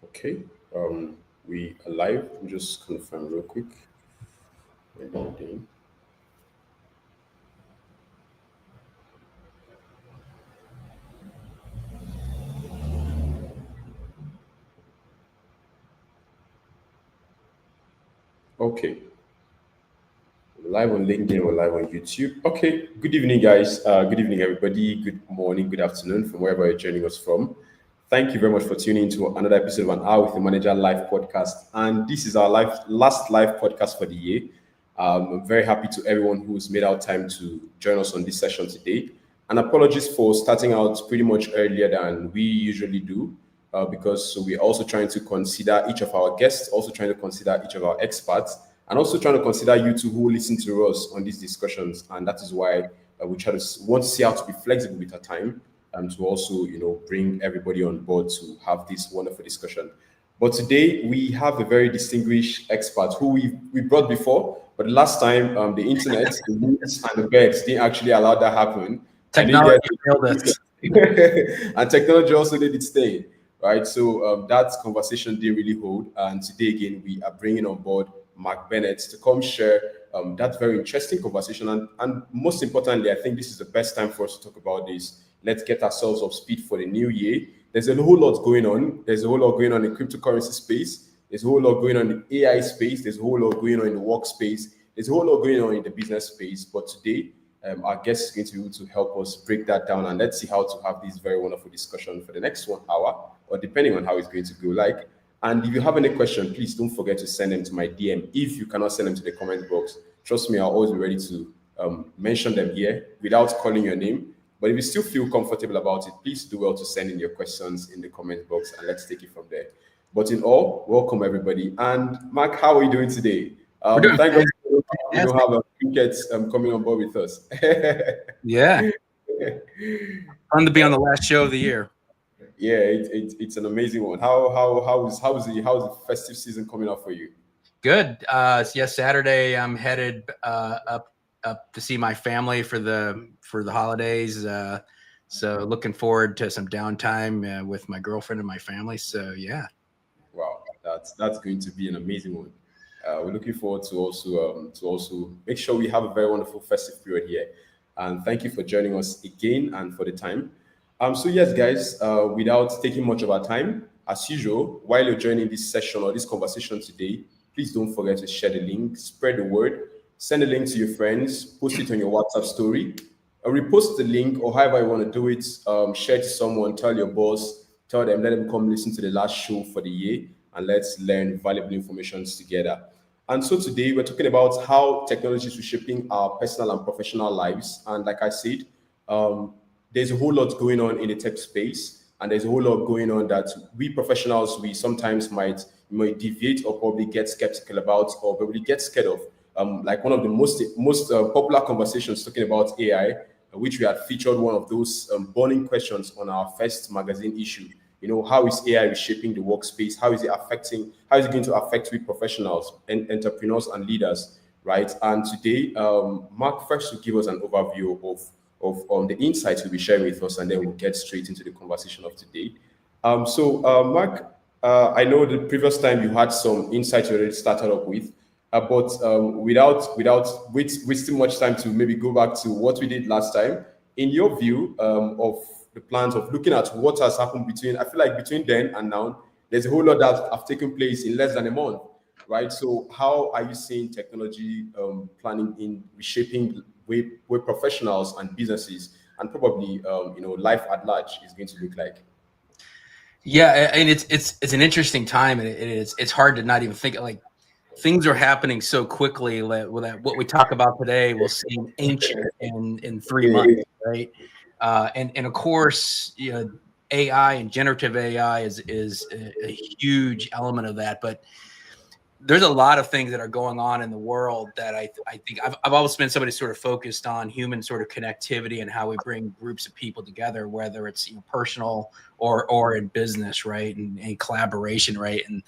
Okay, we are live. Let me just confirm real quick. Loading. Okay, we're live on LinkedIn. We're live on YouTube. Okay, good evening, guys. Good evening, everybody. Good morning, good afternoon from wherever you're joining us from. Thank you very much for tuning into another episode of An Hour with the Manager Live podcast. And this is our last live podcast for the year. I'm very happy to everyone who's made out time to join us on this session today. And apologies for starting out pretty much earlier than we usually do, because we're also trying to consider each of our guests, also trying to consider each of our experts, and also trying to consider you two who listen to us on these discussions. And that is why we want to see how to be flexible with our time and to also, bring everybody on board to have this wonderful discussion. But today we have a very distinguished expert who we brought before, but last time the internet, the roots, and the beds didn't actually allow that happen. Technology failed us. And technology also did its thing, right? So that conversation didn't really hold. And today again, we are bringing on board Mark Bennett to come share that very interesting conversation. And most importantly, I think this is the best time for us to talk about this. Let's get ourselves up speed for the new year. There's a whole lot going on. There's a whole lot going on in cryptocurrency space. There's a whole lot going on in the AI space. There's a whole lot going on in the workspace. There's a whole lot going on in the business space. But today, our guest is going to be able to help us break that down, and let's see how to have this very wonderful discussion for the next 1 hour, or depending on how it's going to go. And if you have any question, please don't forget to send them to my DM. If you cannot send them to the comment box, trust me, I'll always be ready to mention them here without calling your name. But if you still feel comfortable about it, please do well to send in your questions in the comment box, and let's take it from there. But in all, welcome everybody. And Mark, how are you doing today? Thank God you don't have a cricket coming on board with us. Yeah. Fun to be on the last show of the year. Yeah, it's an amazing one. How's the festive season coming up for you? Good. Saturday I'm headed up to see my family for the holidays. So looking forward to some downtime with my girlfriend and my family. So yeah. Wow, that's going to be an amazing one. We're looking forward to also make sure we have a very wonderful festive period here. And thank you for joining us again and for the time. So yes, guys, without taking much of our time, as usual, while you're joining this session or this conversation today, please don't forget to share the link, spread the word, send the link to your friends, post it on your WhatsApp story, repost the link, or however you want to do it. Share it to someone, tell your boss, tell them, let them come listen to the last show for the year, and let's learn valuable information together. And so today we're talking about how technology is reshaping our personal and professional lives. And like I said, there's a whole lot going on in the tech space, and there's a whole lot going on that we professionals, we sometimes might deviate or probably get skeptical about, or probably get scared of. Like one of the most popular conversations talking about AI, which we had featured one of those burning questions on our first magazine issue. How is AI reshaping the workspace? How is it going to affect we professionals and entrepreneurs and leaders, right? And today, Mark first will give us an overview of the insights he'll be sharing with us, and then we'll get straight into the conversation of today. Mark, I know the previous time you had some insights you already started up with, but without wasting much time to maybe go back to what we did last time, in your view of the plans of looking at what has happened between then and now, there's a whole lot that have taken place in less than a month, right? So how are you seeing technology planning in reshaping where professionals and businesses and probably life at large is going to look like? Yeah, and it's an interesting time, and it's hard to not even think, like, things are happening so quickly that what we talk about today will seem ancient in 3 months, right? And of course, AI and generative AI is a huge element of that, but there's a lot of things that are going on in the world that I think I've always been somebody sort of focused on human sort of connectivity and how we bring groups of people together, whether it's personal or in business, right, and collaboration, right, and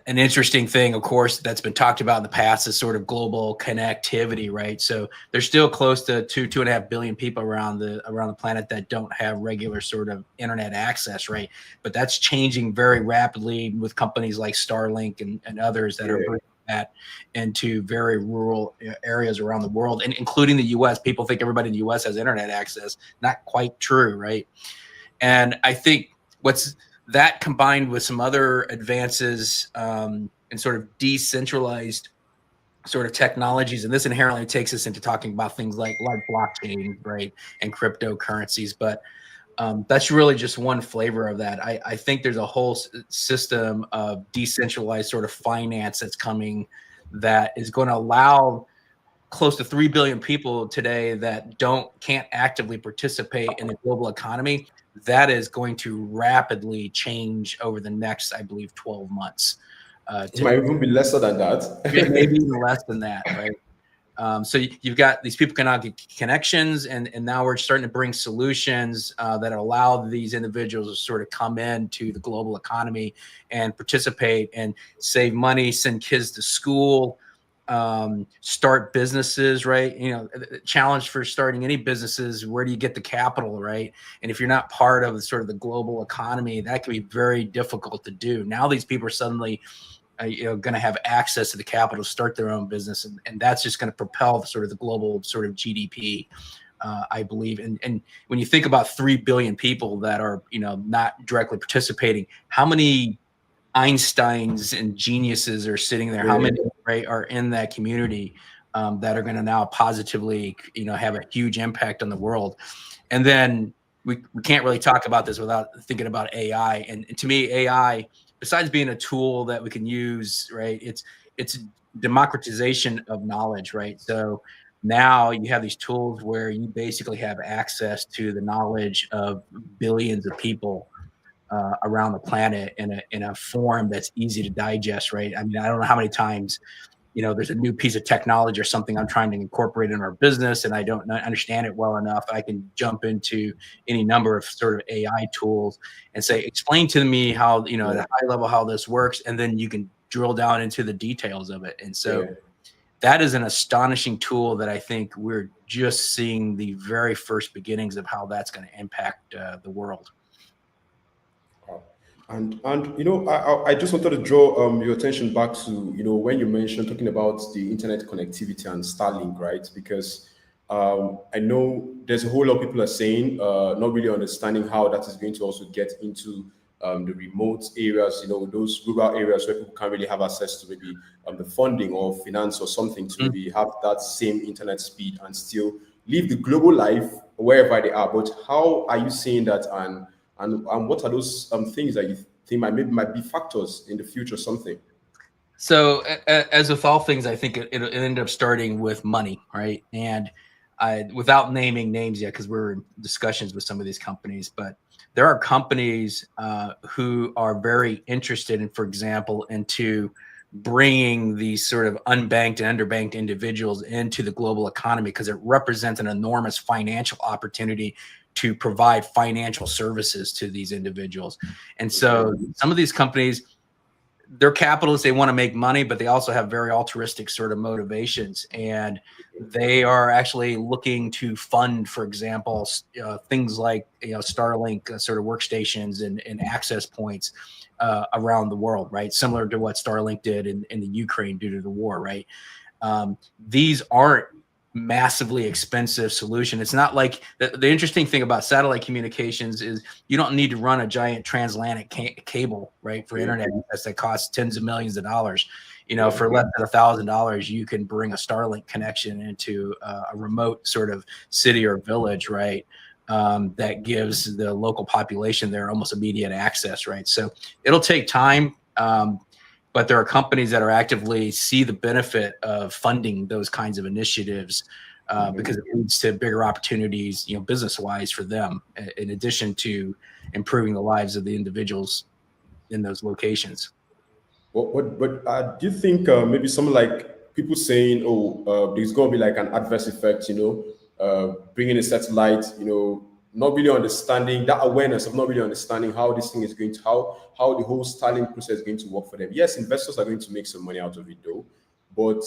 an interesting thing, of course, that's been talked about in the past is sort of global connectivity, right? So there's still close to 2.5 billion people around the planet that don't have regular sort of internet access, right? But that's changing very rapidly with companies like Starlink and others that are bringing that into very rural areas around the world, and including the U.S. People think everybody in the U.S. has internet access. Not quite true, right? And I think what's that combined with some other advances in sort of decentralized sort of technologies, and this inherently takes us into talking about things like blockchain, right, and cryptocurrencies. But that's really just one flavor of that. I think there's a whole system of decentralized sort of finance that's coming that is going to allow close to 3 billion people today that can't actively participate in the global economy. That is going to rapidly change over the next, I believe, 12 months. It might even be lesser than that. Maybe even less than that, right? So you've got these people cannot get connections, and now we're starting to bring solutions that allow these individuals to sort of come into the global economy and participate and save money, send kids to school, start businesses, right? You know, the challenge for starting any businesses, where do you get the capital, right? And if you're not part of sort of the global economy, that can be very difficult to do. Now these people are suddenly going to have access to the capital to start their own business, and that's just going to propel sort of the global sort of GDP, I believe. And when you think about 3 billion people that are not directly participating, how many Einsteins and geniuses are sitting there? How many are in that community that are going to now positively have a huge impact on the world? And then we can't really talk about this without thinking about AI. And to me, AI, besides being a tool that we can use, right, it's democratization of knowledge, right? So now you have these tools where you basically have access to the knowledge of billions of people around the planet in a form that's easy to digest, right? I mean, I don't know how many times there's a new piece of technology or something I'm trying to incorporate in our business, and I don't understand it well enough. I can jump into any number of sort of AI tools and say, explain to me how, at a high level, how this works. And then you can drill down into the details of it. And so that is an astonishing tool that I think we're just seeing the very first beginnings of how that's going to impact the world. And I just wanted to draw your attention back to when you mentioned talking about the internet connectivity and Starlink, right? Because I know there's a whole lot of people are saying not really understanding how that is going to also get into the remote areas, those rural areas where people can't really have access to maybe the funding or finance or something to maybe have that same internet speed and still live the global life wherever they are. But how are you seeing that, and what are those things that you think might be factors in the future, something? So as with all things, I think it'll end up starting with money, right? And without naming names yet, because we're in discussions with some of these companies, but there are companies who are very interested in, for example, into bringing these sort of unbanked and underbanked individuals into the global economy, because it represents an enormous financial opportunity to provide financial services to these individuals. And so some of these companies, they're capitalists, they want to make money, but they also have very altruistic sort of motivations. And they are actually looking to fund, for example, things like Starlink sort of workstations and access points around the world, right? Similar to what Starlink did in the Ukraine due to the war, right? These aren't massively expensive solution. It's not like the interesting thing about satellite communications is you don't need to run a giant transatlantic cable, right, for internet that costs tens of millions of dollars. For less than $1,000, you can bring a Starlink connection into a remote sort of city or village, right? That gives the local population there almost immediate access, right? So it'll take time. But there are companies that are actively see the benefit of funding those kinds of initiatives because it leads to bigger opportunities, business-wise for them, in addition to improving the lives of the individuals in those locations. But do you think maybe something like people saying, there's going to be like an adverse effect, bringing a satellite, not really understanding that awareness of not really understanding how this thing is going to how the whole styling process is going to work for them. Yes, investors are going to make some money out of it though, but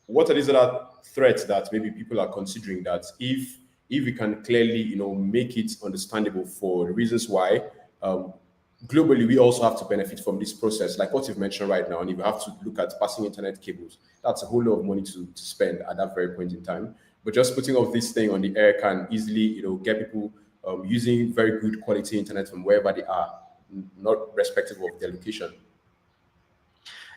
what are these other threats that maybe people are considering that if we can clearly make it understandable for the reasons why globally we also have to benefit from this process, like what you've mentioned right now. And if you have to look at passing internet cables, that's a whole lot of money to spend at that very point in time. But just putting off this thing on the air can easily get people using very good quality internet from wherever they are, not respective of their location.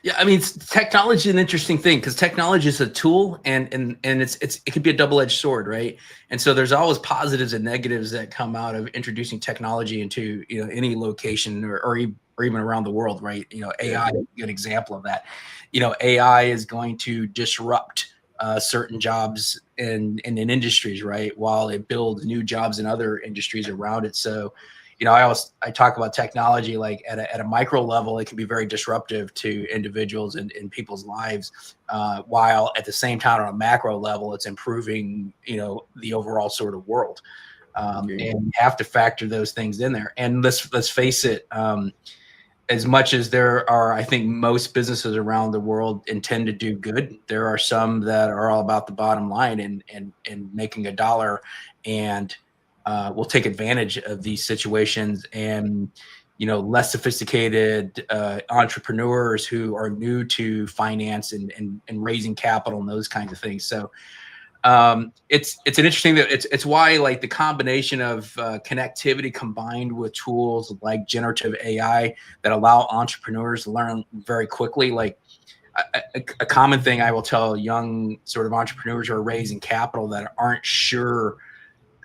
Yeah, I mean, technology is an interesting thing because technology is a tool, and it could be a double-edged sword, right? And so there's always positives and negatives that come out of introducing technology into any location or even around the world, right? AI is a good example of that. AI is going to disrupt certain jobs in industries, right? While it builds new jobs in other industries around it. So I talk about technology like at a micro level, it can be very disruptive to individuals and in people's lives, while at the same time on a macro level, it's improving, the overall sort of world. And you have to factor those things in there. And let's face it, as much as there are, I think most businesses around the world intend to do good, there are some that are all about the bottom line and making a dollar, and will take advantage of these situations. And less sophisticated entrepreneurs who are new to finance and raising capital and those kinds of things. So it's an interesting it's why like the combination of connectivity combined with tools like generative AI that allow entrepreneurs to learn very quickly. Like a common thing I will tell young sort of entrepreneurs who are raising capital that aren't sure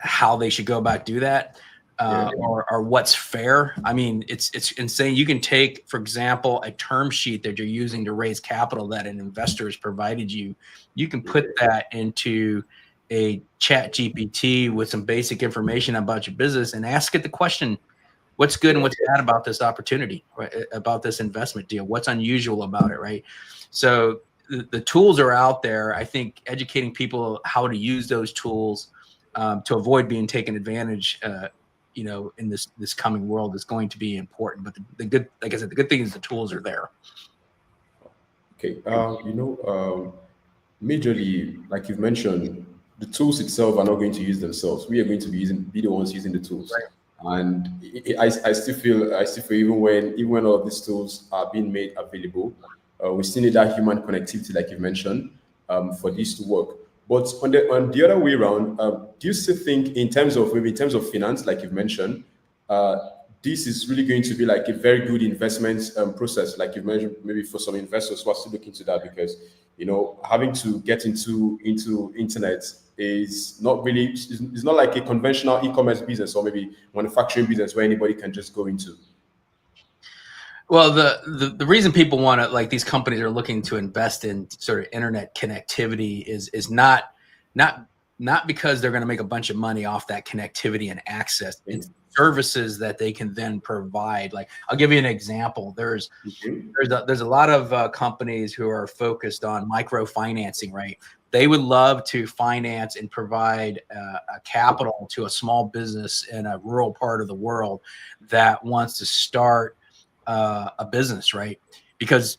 how they should go about do that, or what's fair. I mean, it's insane. You can take, for example, a term sheet that you're using to raise capital that an investor has provided you. You can put that into a chat GPT with some basic information about your business and ask it the question, what's good and what's bad about this opportunity, right? About this investment deal? What's unusual about it, right? So the tools are out there. I think educating people how to use those tools to avoid being taken advantage, in this coming world is going to be important. But the good, like I said, the good thing is the tools are there. Okay, majorly, like you've mentioned, the tools itself are not going to use themselves. We are going to be the ones using the tools. Right. And I still feel even when all of these tools are being made available, we still need that human connectivity, like you mentioned, for this to work. But on the other way around, do you still think in terms of finance, like you've mentioned, this is really going to be like a very good investment process, like you've mentioned, maybe for some investors who are still looking to that, because having to get into internet is not really, it's not like a conventional e-commerce business or maybe manufacturing business where anybody can just go into. Well, the reason people want to, like, these companies are looking to invest in sort of internet connectivity is not because they're going to make a bunch of money off that connectivity and access. It's services that they can then provide. Like, I'll give you an example. There's a lot of companies who are focused on microfinancing, right? They would love to finance and provide a capital to a small business in a rural part of the world that wants to start a business, right? Because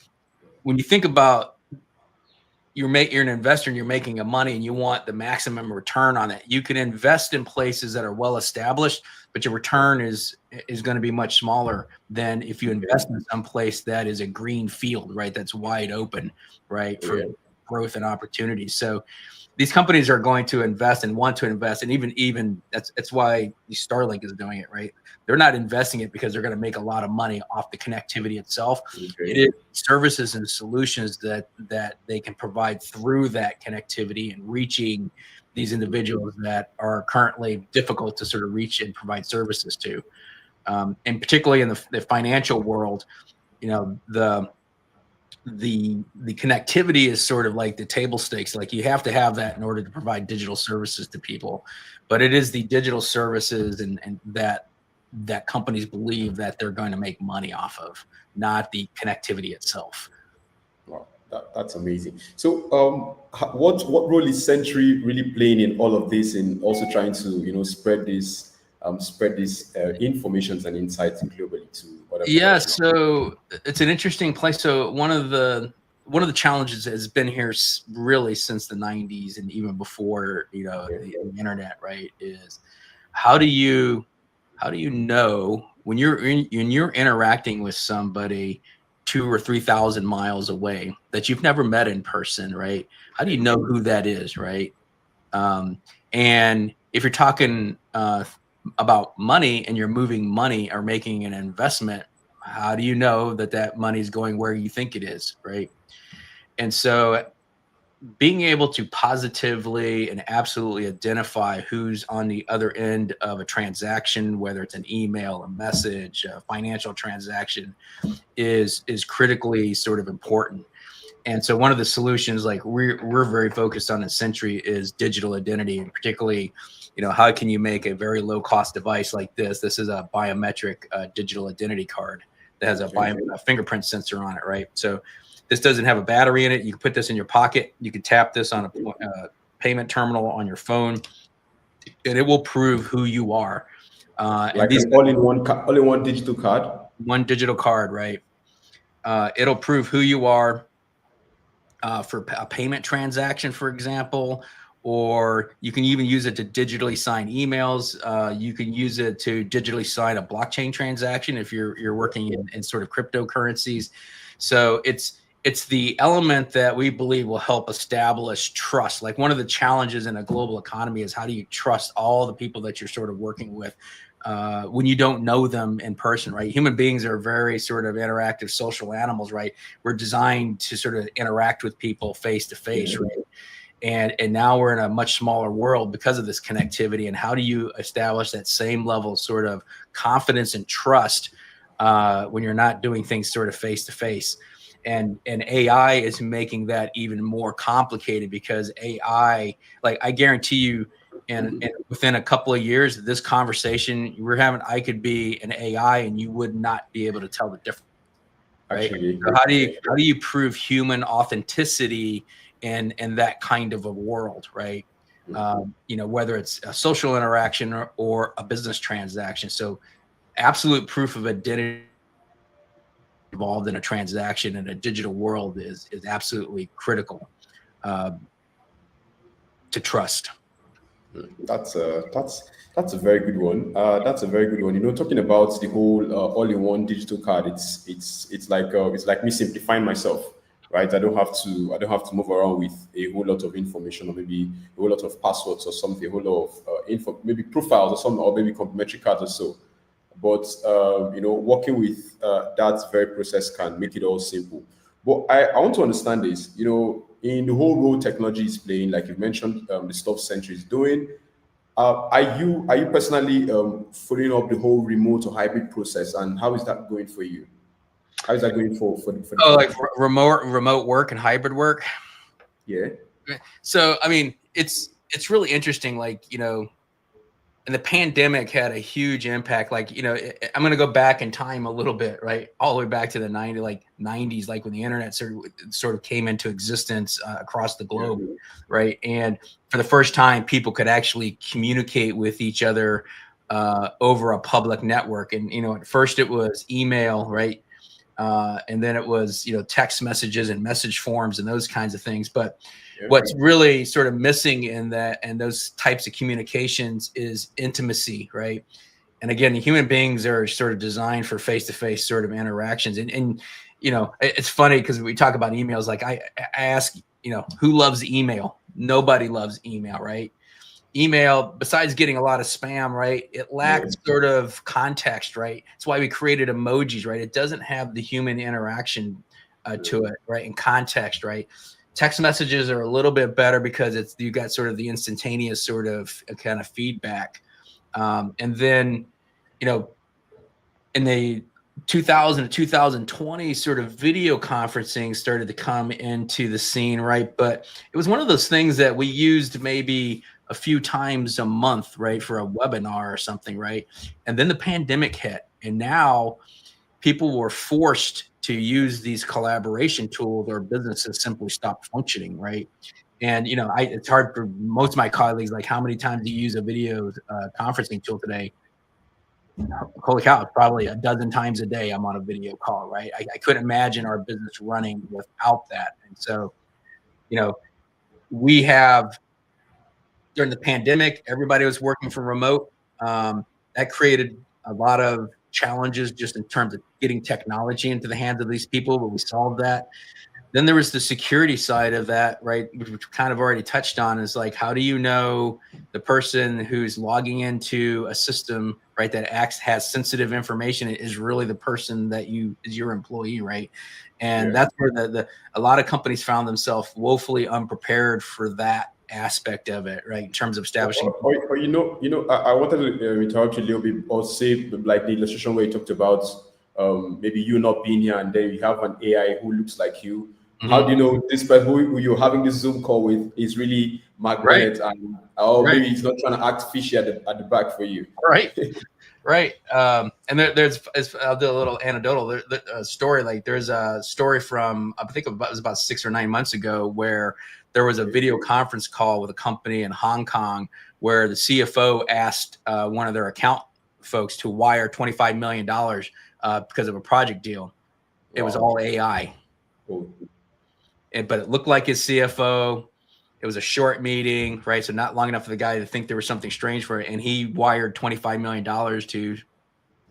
when you think about you're an investor and you're making a money and you want the maximum return on it, you can invest in places that are well established, but your return is going to be much smaller than if you invest in some place that is a green field, right? That's wide open, right, for growth and opportunities. So these companies are going to invest and want to invest, and even that's why Starlink is doing it, right? They're not investing it because they're going to make a lot of money off the connectivity itself. It is services and solutions that they can provide through that connectivity and reaching these individuals that are currently difficult to sort of reach and provide services to. And particularly in the financial world, the connectivity is sort of like the table stakes. Like, you have to have that in order to provide digital services to people, but it is the digital services and that companies believe that they're going to make money off of, not the connectivity itself. Wow, That's amazing. So, what role is Sentry really playing in all of this, and also trying to spread these informations and insights globally to other Yeah, professionals? so it's an interesting place. So one of the challenges has been here really since the 90s and even before, Okay. the internet, right? Is how do you know when you're interacting with somebody 2 or 3 thousand miles away that you've never met in person, right? How do you know who that is, right? And if you're talking about money and you're moving money or making an investment, how do you know that that money is going where you think it is, right? And so being able to positively and absolutely identify who's on the other end of a transaction, whether it's an email, a message, a financial transaction, is critically sort of important. And so one of the solutions, like we're very focused on in Sentry, is digital identity, and particularly, how can you make a very low cost device like this? This is a biometric digital identity card that has a fingerprint sensor on it, right? So this doesn't have a battery in it. You can put this in your pocket. You can tap this on a payment terminal on your phone, and it will prove who you are. And Like these an all-in-one digital card. one digital card, right? It'll prove who you are for a payment transaction, for example, or you can even use it to digitally sign emails. You can use it to digitally sign a blockchain transaction if you're working in sort of cryptocurrencies. So it's the element that we believe will help establish trust. Like one of the challenges in a global economy is how do you trust all the people that you're sort of working with when you don't know them in person, right? Human beings are very sort of interactive social animals, right? We're designed to sort of interact with people face to face, right? And now we're in a much smaller world because of this connectivity. And how do you establish that same level of sort of confidence and trust when you're not doing things sort of face to face? And AI is making that even more complicated because AI, like I guarantee you, and within a couple of years, this conversation we're having, I could be an AI and you would not be able to tell the difference, right? Actually, So how do you prove human authenticity in that kind of a world, right? Whether it's a social interaction or a business transaction. So absolute proof of identity involved in a transaction in a digital world is absolutely critical uh, to trust. that's that's a very good one. That's a very good one. Talking about the whole all-in-one digital card, it's like me simplifying myself, right? I don't have to move around with a whole lot of information, or maybe a whole lot of passwords or something, a whole lot of info, maybe profiles or something, or maybe complimentary cards or so. But working with that very process can make it all simple. But I want to understand this. In the whole role technology is playing, like you mentioned, the stuff Sentry is doing. Are you personally following up the whole remote or hybrid process, and how is that going for you? How is that going for the Oh, like company? remote work and hybrid work. Yeah. So I mean, it's really interesting. Like and the pandemic had a huge impact. Like I'm going to go back in time a little bit, right, all the way back to the 90s, like when the internet sort of came into existence across the globe, right? And for the first time, people could actually communicate with each other over a public network. And at first it was email, right? And then it was text messages and message forms and those kinds of things. But Yeah. what's really sort of missing in that and those types of communications is intimacy, right? And again, human beings are sort of designed for face-to-face sort of interactions. And it's funny because we talk about emails. Like I ask, who loves email? Nobody loves email, right? Email, besides getting a lot of spam, right, it lacks sort of context, right? That's why we created emojis, right? It doesn't have the human interaction to it, right? And context, right? Text messages are a little bit better because you got sort of the instantaneous sort of kind of feedback. And then, in the 2000 to 2020 sort of video conferencing started to come into the scene, right? But it was one of those things that we used maybe a few times a month, right, for a webinar or something, right? And then the pandemic hit, and now people were forced to use these collaboration tools, or businesses simply stop functioning, right? And it's hard for most of my colleagues. Like, how many times do you use a video conferencing tool today? Holy cow, it's probably a dozen times a day I'm on a video call, right? I couldn't imagine our business running without that. And so, we have, during the pandemic, everybody was working from remote. That created a lot of challenges just in terms of getting technology into the hands of these people, but we solved that. Then there was the security side of that, right? Which we kind of already touched on, is like, how do you know the person who's logging into a system, right, that has sensitive information is really the person that is your employee, right? And that's where a lot of companies found themselves woefully unprepared for that aspect of it, right? In terms of establishing. I wanted to interrupt you a little bit, or say, like the illustration where you talked about maybe you not being here, and then you have an AI who looks like you. Mm-hmm. How do you know this person who you're having this Zoom call with is really Mark Bennett, and maybe he's not trying to act fishy at the back for you? Right. Right. And there's I'll do a little anecdotal story. Like, there's a story from, I think it was about 6 or 9 months ago, where there was a video conference call with a company in Hong Kong where the CFO asked one of their account folks to wire $25 million because of a project deal. It was all AI. Cool. But it looked like his CFO. It was a short meeting, right? So not long enough for the guy to think there was something strange for it. And he wired $25 million to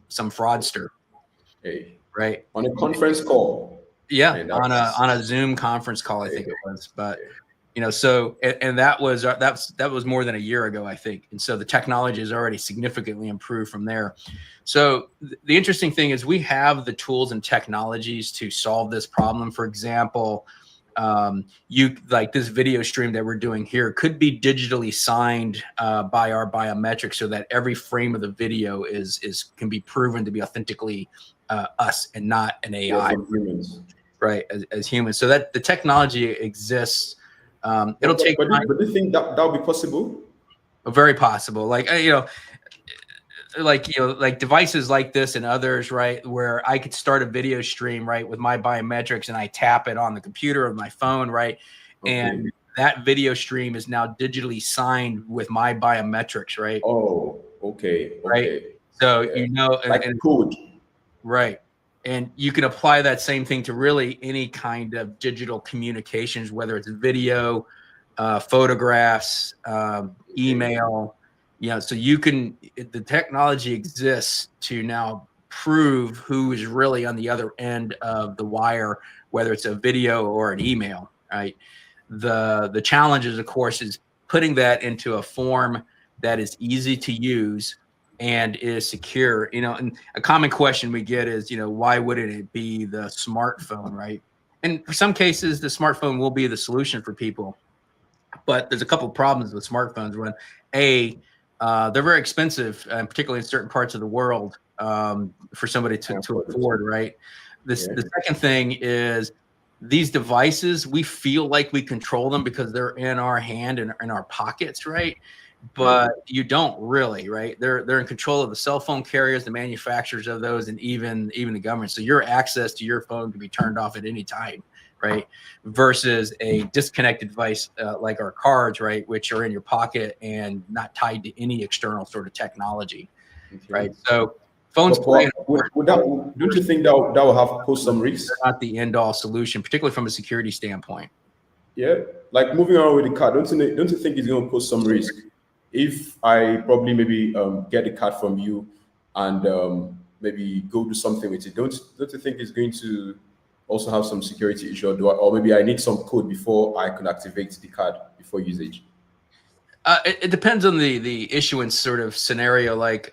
some fraudster. Hey, right? On a conference call. Yeah, on a Zoom conference call, I think it was. But so and that was more than a year ago, I think. And so the technology has already significantly improved from there. So the interesting thing is we have the tools and technologies to solve this problem. For example, like this video stream that we're doing here could be digitally signed by our biometric, so that every frame of the video can be proven to be authentically us and not an AI. Humans. Right, as humans. So that the technology exists. It'll take. But do you think that would be possible? Very possible. Like like devices like this and others, right, where I could start a video stream, right, with my biometrics, and I tap it on the computer or my phone, right, and that video stream is now digitally signed with my biometrics, right? Oh, okay. Right. So like code, right. And you can apply that same thing to really any kind of digital communications, whether it's video, photographs, email. So the technology exists to now prove who is really on the other end of the wire, whether it's a video or an email, right? The challenges, of course, is putting that into a form that is easy to use and is secure. And a common question we get is, why wouldn't it be the smartphone, right? And for some cases, the smartphone will be the solution for people. But there's a couple of problems with smartphones. When they're very expensive, and particularly in certain parts of the world, for somebody to afford, right? The second thing is these devices, we feel like we control them because they're in our hand and in our pockets, right? But you don't really, right? They're in control of the cell phone carriers, the manufacturers of those, and even the government. So your access to your phone can be turned off at any time, right? Versus a disconnected device like our cards, right, which are in your pocket and not tied to any external sort of technology, right? So phones play. Don't you think that will have posed some risks? Not the end-all solution, particularly from a security standpoint. Yeah, like moving around with the card, don't you think it's going to pose some risk? If I probably maybe get the card from you and maybe go do something with it, don't you think it's going to also have some security issue, or maybe I need some code before I can activate the card before usage? It depends on the issuance sort of scenario. Like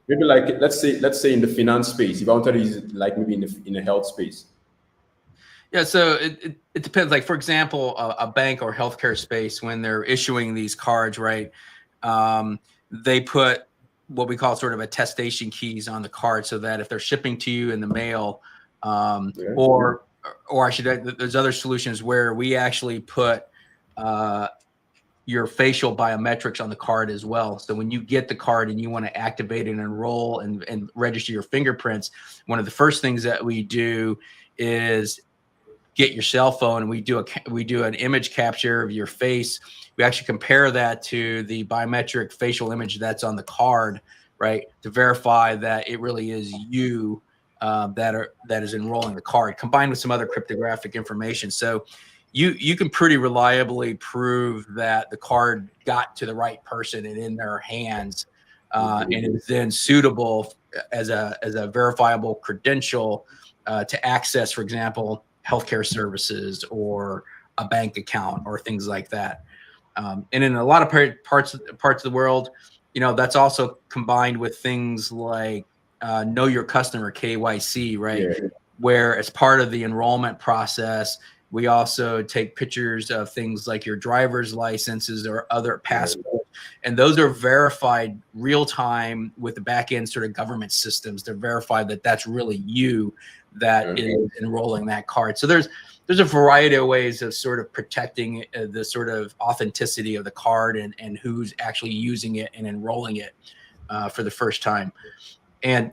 maybe like let's say in the finance space, if I wanted to use it like maybe in the health space. Yeah, so it depends. Like, for example, a bank or healthcare space, when they're issuing these cards, right? They put what we call sort of attestation keys on the card, so that if they're shipping to you in the mail, or I should, there's other solutions where we actually put your facial biometrics on the card as well. So when you get the card and you want to activate and enroll and register your fingerprints, one of the first things that we do is get your cell phone and we do an image capture of your face. We actually compare that to the biometric facial image that's on the card, right, to verify that it really is you that is enrolling the card, combined with some other cryptographic information. So you can pretty reliably prove that the card got to the right person and in their hands, and is then suitable as a verifiable credential to access, for example, healthcare services or a bank account or things like that. And in a lot of parts of the world, that's also combined with things like know your customer, KYC, right? Yeah. Where as part of the enrollment process, we also take pictures of things like your driver's licenses or other passports, and those are verified real time with the back end sort of government systems to verify that that's really you that is enrolling that card. So there's a variety of ways of sort of protecting the sort of authenticity of the card and who's actually using it and enrolling it for the first time. And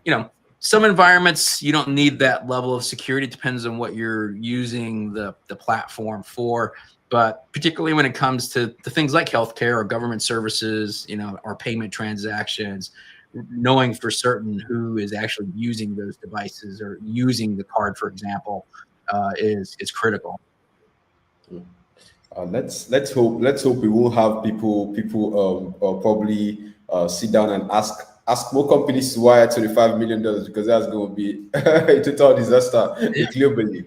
some environments you don't need that level of security. It depends on what you're using the platform for. But particularly when it comes to things like healthcare or government services, or payment transactions, knowing for certain who is actually using those devices or using the card, for example, is critical. Let's hope we won't have people probably sit down and ask more companies to wire $25 million, because that's going to be a total disaster globally.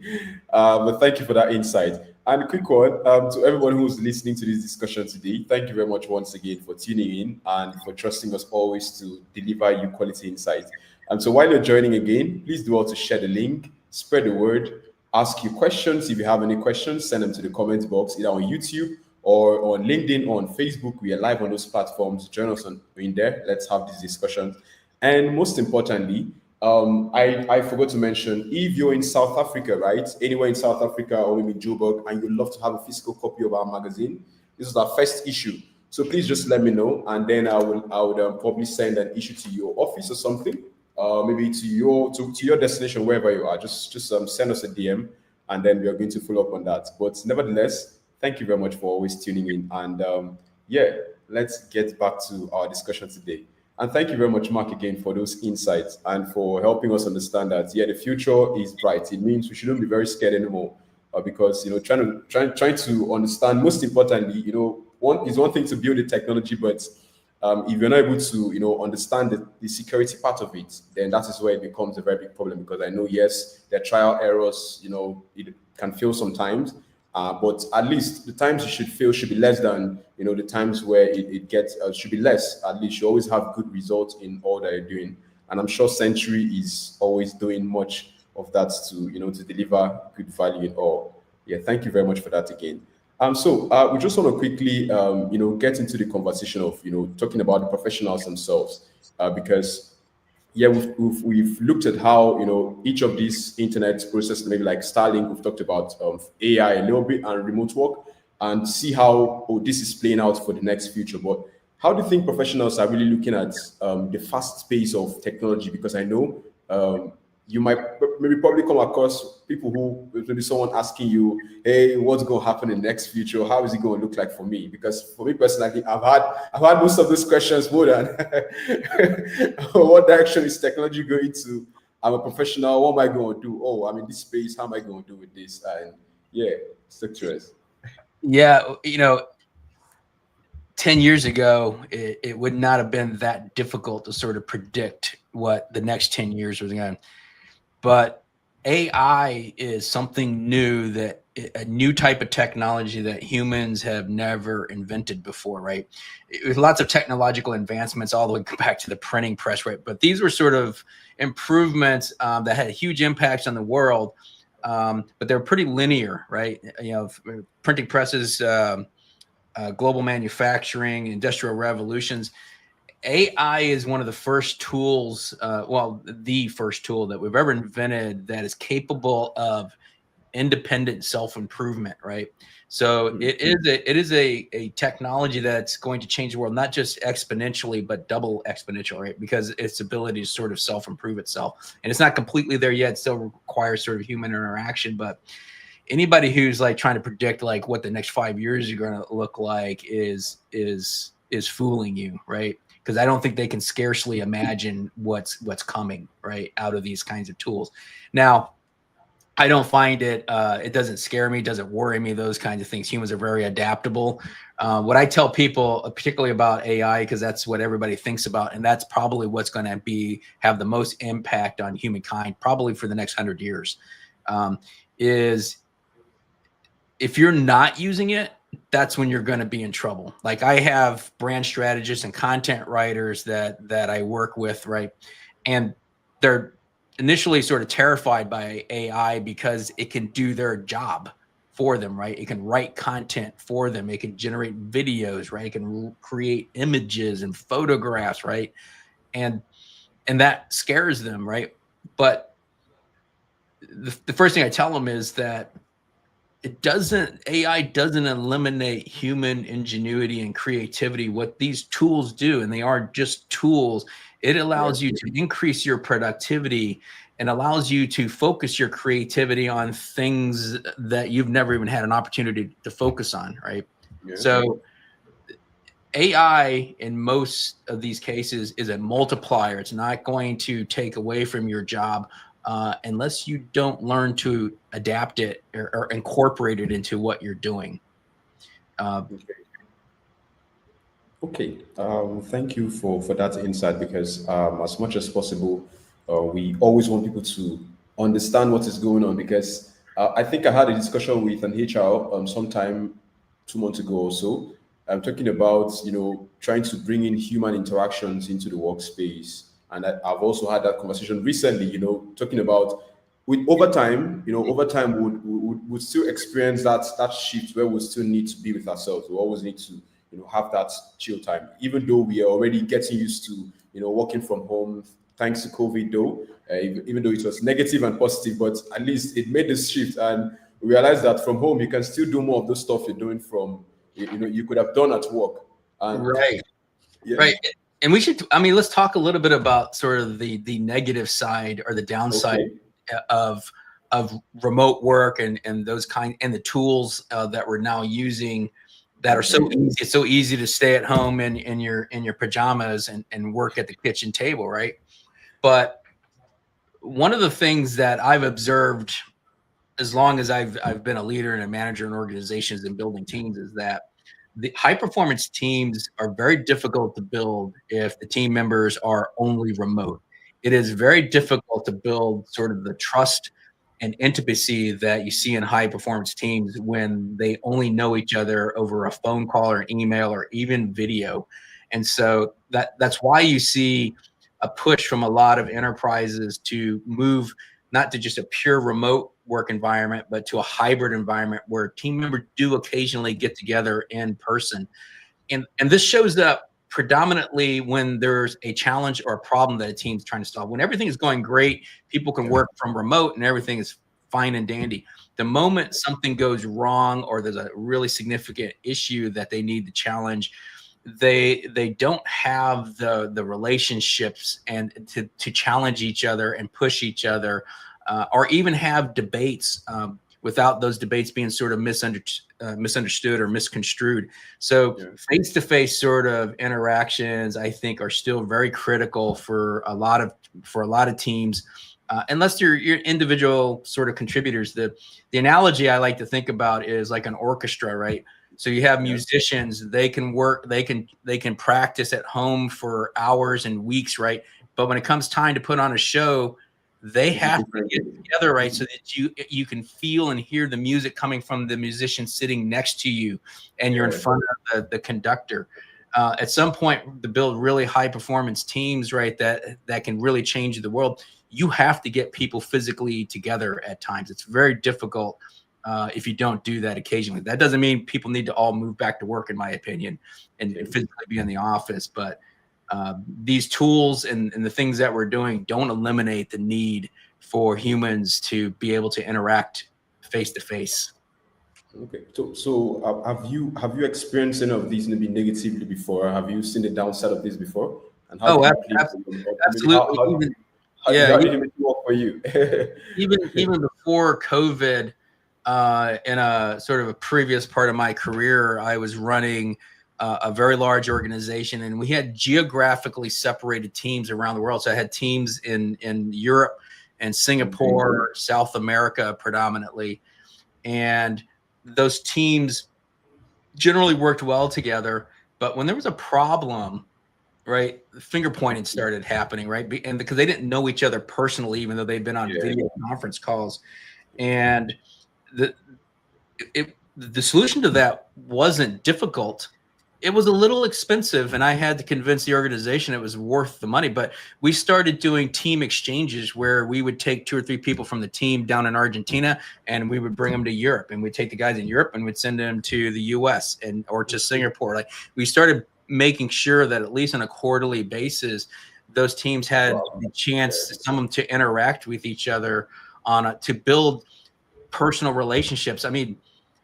But thank you for that insight. And a quick one to everyone who's listening to this discussion today. Thank you very much once again for tuning in and for trusting us always to deliver you quality insights. And so while you're joining again, please do also share the link, spread the word, ask you questions. If you have any questions, send them to the comment box, either on YouTube or on LinkedIn or on Facebook. We are live on those platforms. Join us in there. Let's have these discussions. And most importantly, I forgot to mention, if you're in South Africa, right, anywhere in South Africa or maybe Joburg, and you'd love to have a physical copy of our magazine, this is our first issue. So please just let me know, and then I would probably send an issue to your office or something, maybe to your destination, wherever you are. Just send us a DM, and then we are going to follow up on that. But nevertheless, thank you very much for always tuning in, and let's get back to our discussion today. And thank you very much, Mark, again for those insights and for helping us understand that the future is bright. It means we shouldn't be very scared anymore, because trying to understand. Most importantly, one thing to build the technology, but if you're not able to understand the security part of it, then that is where it becomes a very big problem. Because I know, yes, there are trial errors. It can fail sometimes. But at least the times you should fail should be less than the times where it gets should be less. At least you always have good results in all that you're doing, and I'm sure Sentry is always doing much of that to deliver good value in all. Yeah, thank you very much for that again. So we just want to quickly get into the conversation of talking about the professionals themselves, because we've looked at how each of these internet processes, maybe like Starlink, we've talked about AI a little bit and remote work, and see how this is playing out for the next future. But how do you think professionals are really looking at the fast pace of technology? Because I know you might probably come across people who, maybe someone asking you, hey, what's going to happen in the next future? How is it going to look like for me? Because for me personally, I've had most of those questions more than what direction is technology going to? I'm a professional. What am I going to do? Oh, I'm in this space. How am I going to do with this? And structures. Yeah, 10 years ago, it would not have been that difficult to sort of predict what the next 10 years was going to. But AI is something new, that a new type of technology that humans have never invented before, right? There's lots of technological advancements all the way back to the printing press, right? But these were sort of improvements that had huge impacts on the world, but they're pretty linear, right? Printing presses, global manufacturing, industrial revolutions. AI is one of the first tools, the first tool that we've ever invented that is capable of independent self-improvement, right? So it is a technology that's going to change the world, not just exponentially, but double exponential, right? Because its ability to sort of self-improve itself. And it's not completely there yet. It still requires sort of human interaction. But anybody who's like trying to predict like what the next 5 years are going to look like is fooling you, right? Because I don't think they can scarcely imagine what's coming, right, out of these kinds of tools. Now, I don't find it, it doesn't scare me, doesn't worry me, those kinds of things. Humans are very adaptable. What I tell people, particularly about AI, because that's what everybody thinks about, and that's probably what's going to have the most impact on humankind, probably for the next 100 years, is if you're not using it, that's when you're going to be in trouble. Like I have brand strategists and content writers that I work with, right? And they're initially sort of terrified by AI because it can do their job for them, right? It can write content for them. It can generate videos, right? It can create images and photographs, right? And that scares them, right? But the first thing I tell them is that AI doesn't eliminate human ingenuity and creativity. What these tools do, and they are just tools, it allows you to increase your productivity and allows you to focus your creativity on things that you've never even had an opportunity to focus on, right? So AI in most of these cases is a multiplier. It's not going to take away from your job unless you don't learn to adapt it or incorporate it into what you're doing. Okay. Thank you for that insight because as much as possible, we always want people to understand what is going on because I think I had a discussion with an HR sometime 2 months ago or so. I'm talking about trying to bring in human interactions into the workspace, and I've also had that conversation recently. Talking about with over time would still experience that shift where we still need to be with ourselves. We always need to have that chill time, even though we are already getting used to working from home thanks to COVID. Though even though it was negative and positive, but at least it made this shift, and we realized that from home you can still do more of those stuff you're doing from you could have done at work. And right. yeah. Right. And let's talk a little bit about sort of the negative side or the downside of remote work and those and the tools that we're now using that are so easy. It's so easy to stay at home in your pajamas and work at the kitchen table, right? But one of the things that I've observed as long as I've been a leader and a manager in organizations and building teams is that the high performance teams are very difficult to build if the team members are only remote. It is very difficult to build sort of the trust and intimacy that you see in high performance teams when they only know each other over a phone call or email or even video. And so that's why you see a push from a lot of enterprises to move not to just a pure remote work environment, but to a hybrid environment where team members do occasionally get together in person. And this shows up predominantly when there's a challenge or a problem that a team's trying to solve. When everything is going great, people can work from remote and everything is fine and dandy. The moment something goes wrong or there's a really significant issue that they need to challenge, they don't have the relationships and to challenge each other and push each other or even have debates without those debates being sort of misunderstood or misconstrued. So face-to-face sort of interactions, I think, are still very critical for a lot of teams. Unless you're individual sort of contributors. The analogy I like to think about is like an orchestra, right? So you have musicians, they can work, they can practice at home for hours and weeks, right? But when it comes time to put on a show, they have to get together, right? So that you can feel and hear the music coming from the musician sitting next to you, and you're in front of the conductor. At some point, to build really high performance teams, right, that can really change the world, you have to get people physically together at times. It's very difficult if you don't do that occasionally. That doesn't mean people need to all move back to work, in my opinion, and physically be in the office. But these tools and the things that we're doing don't eliminate the need for humans to be able to interact face to face. Okay. So have you experienced any of these maybe negatively before? Have you seen the downside of this before? And how Oh, did you play them? Or maybe absolutely. Even yeah, how did it make it work for you? even before COVID, in a sort of a previous part of my career, I was running a very large organization, and we had geographically separated teams around the world. So I had teams in Europe and Okay. Singapore, South America predominantly, and those teams generally worked well together. But when there was a problem, right, finger pointing started happening, right, and because they didn't know each other personally, even though they'd been on Yeah. video conference calls, and the the solution to that wasn't difficult. It was a little expensive, and I had to convince the organization it was worth the money. But we started doing team exchanges where we would take two or three people from the team down in Argentina, and we would bring them to Europe, and we'd take the guys in Europe and we'd send them to the US and or to Singapore. Like, we started making sure that at least on a quarterly basis, those teams had Wow. the chance, some of them, to interact with each other to build personal relationships. I mean,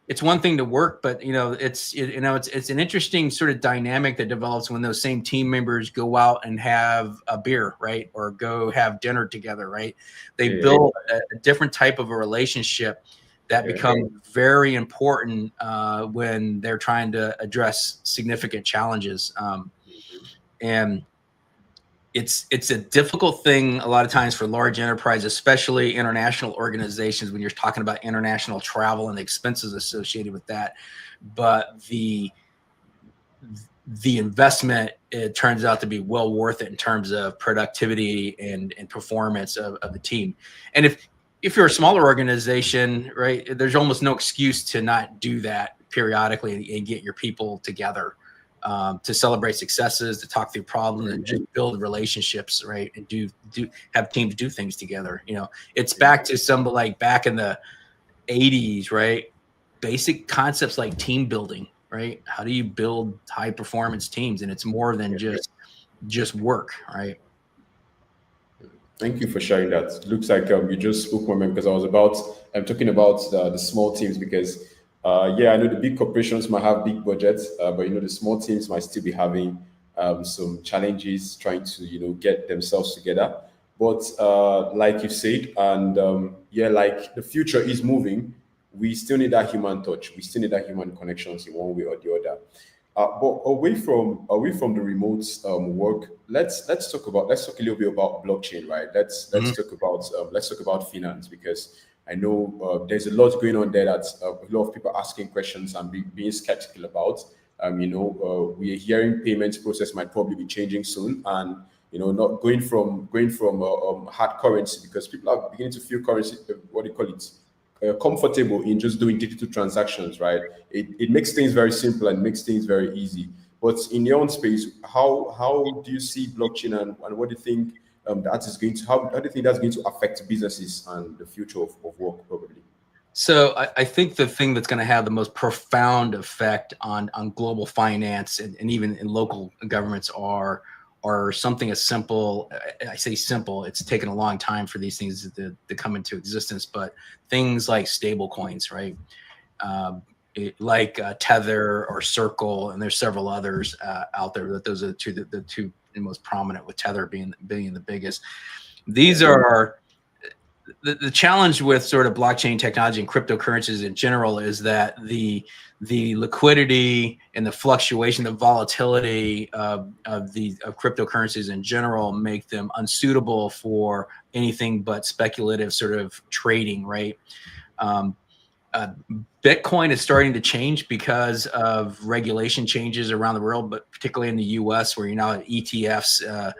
it's one thing to work, but it's an interesting sort of dynamic that develops when those same team members go out and have a beer, right, or go have dinner together, right? They Yeah. build a different type of a relationship that Yeah. becomes very important when they're trying to address significant challenges. And it's a difficult thing a lot of times for large enterprises, especially international organizations, when you're talking about international travel and the expenses associated with that. But the investment, it turns out to be well worth it in terms of productivity and performance of the team. And if you're a smaller organization, right, there's almost no excuse to not do that periodically and get your people together to celebrate successes, to talk through problems, and just build relationships, right? And do have teams do things together. It's back to some like back in the 80s, right? Basic concepts like team building, right? How do you build high performance teams? And it's more than just work, right? Thank you for sharing that. Looks like you just spoke my mind because I'm talking about the small teams because yeah, I know the big corporations might have big budgets, but the small teams might still be having some challenges trying to get themselves together. But like you said, and yeah, like the future is moving, we still need that human touch. We still need that human connections in one way or the other. But away from the remote work, let's talk a little bit about blockchain, right? Let's Mhm. let's talk about finance because I know there's a lot going on there that a lot of people are asking questions and being skeptical about. We are hearing payments process might probably be changing soon, and not going from hard currency because people are beginning to feel currency. What do you call it? Comfortable in just doing digital transactions, right? It makes things very simple and makes things very easy. But in your own space, how do you see blockchain and what do you think that is going to how do you think that's going to affect businesses and the future of work probably? So I think the thing that's going to have the most profound effect on global finance and even in local governments are something as simple. I say simple. It's taken a long time for these things to come into existence, but things like stable coins, right? Like Tether or Circle, and there's several others out there. That those are the two most prominent, with Tether being the biggest. These are the challenge with sort of blockchain technology and cryptocurrencies in general is that the liquidity and the fluctuation, the volatility of cryptocurrencies in general make them unsuitable for anything but speculative sort of trading, right? Um, uh, Bitcoin is starting to change because of regulation changes around the world, but particularly in the U.S., where you're now at ETFs.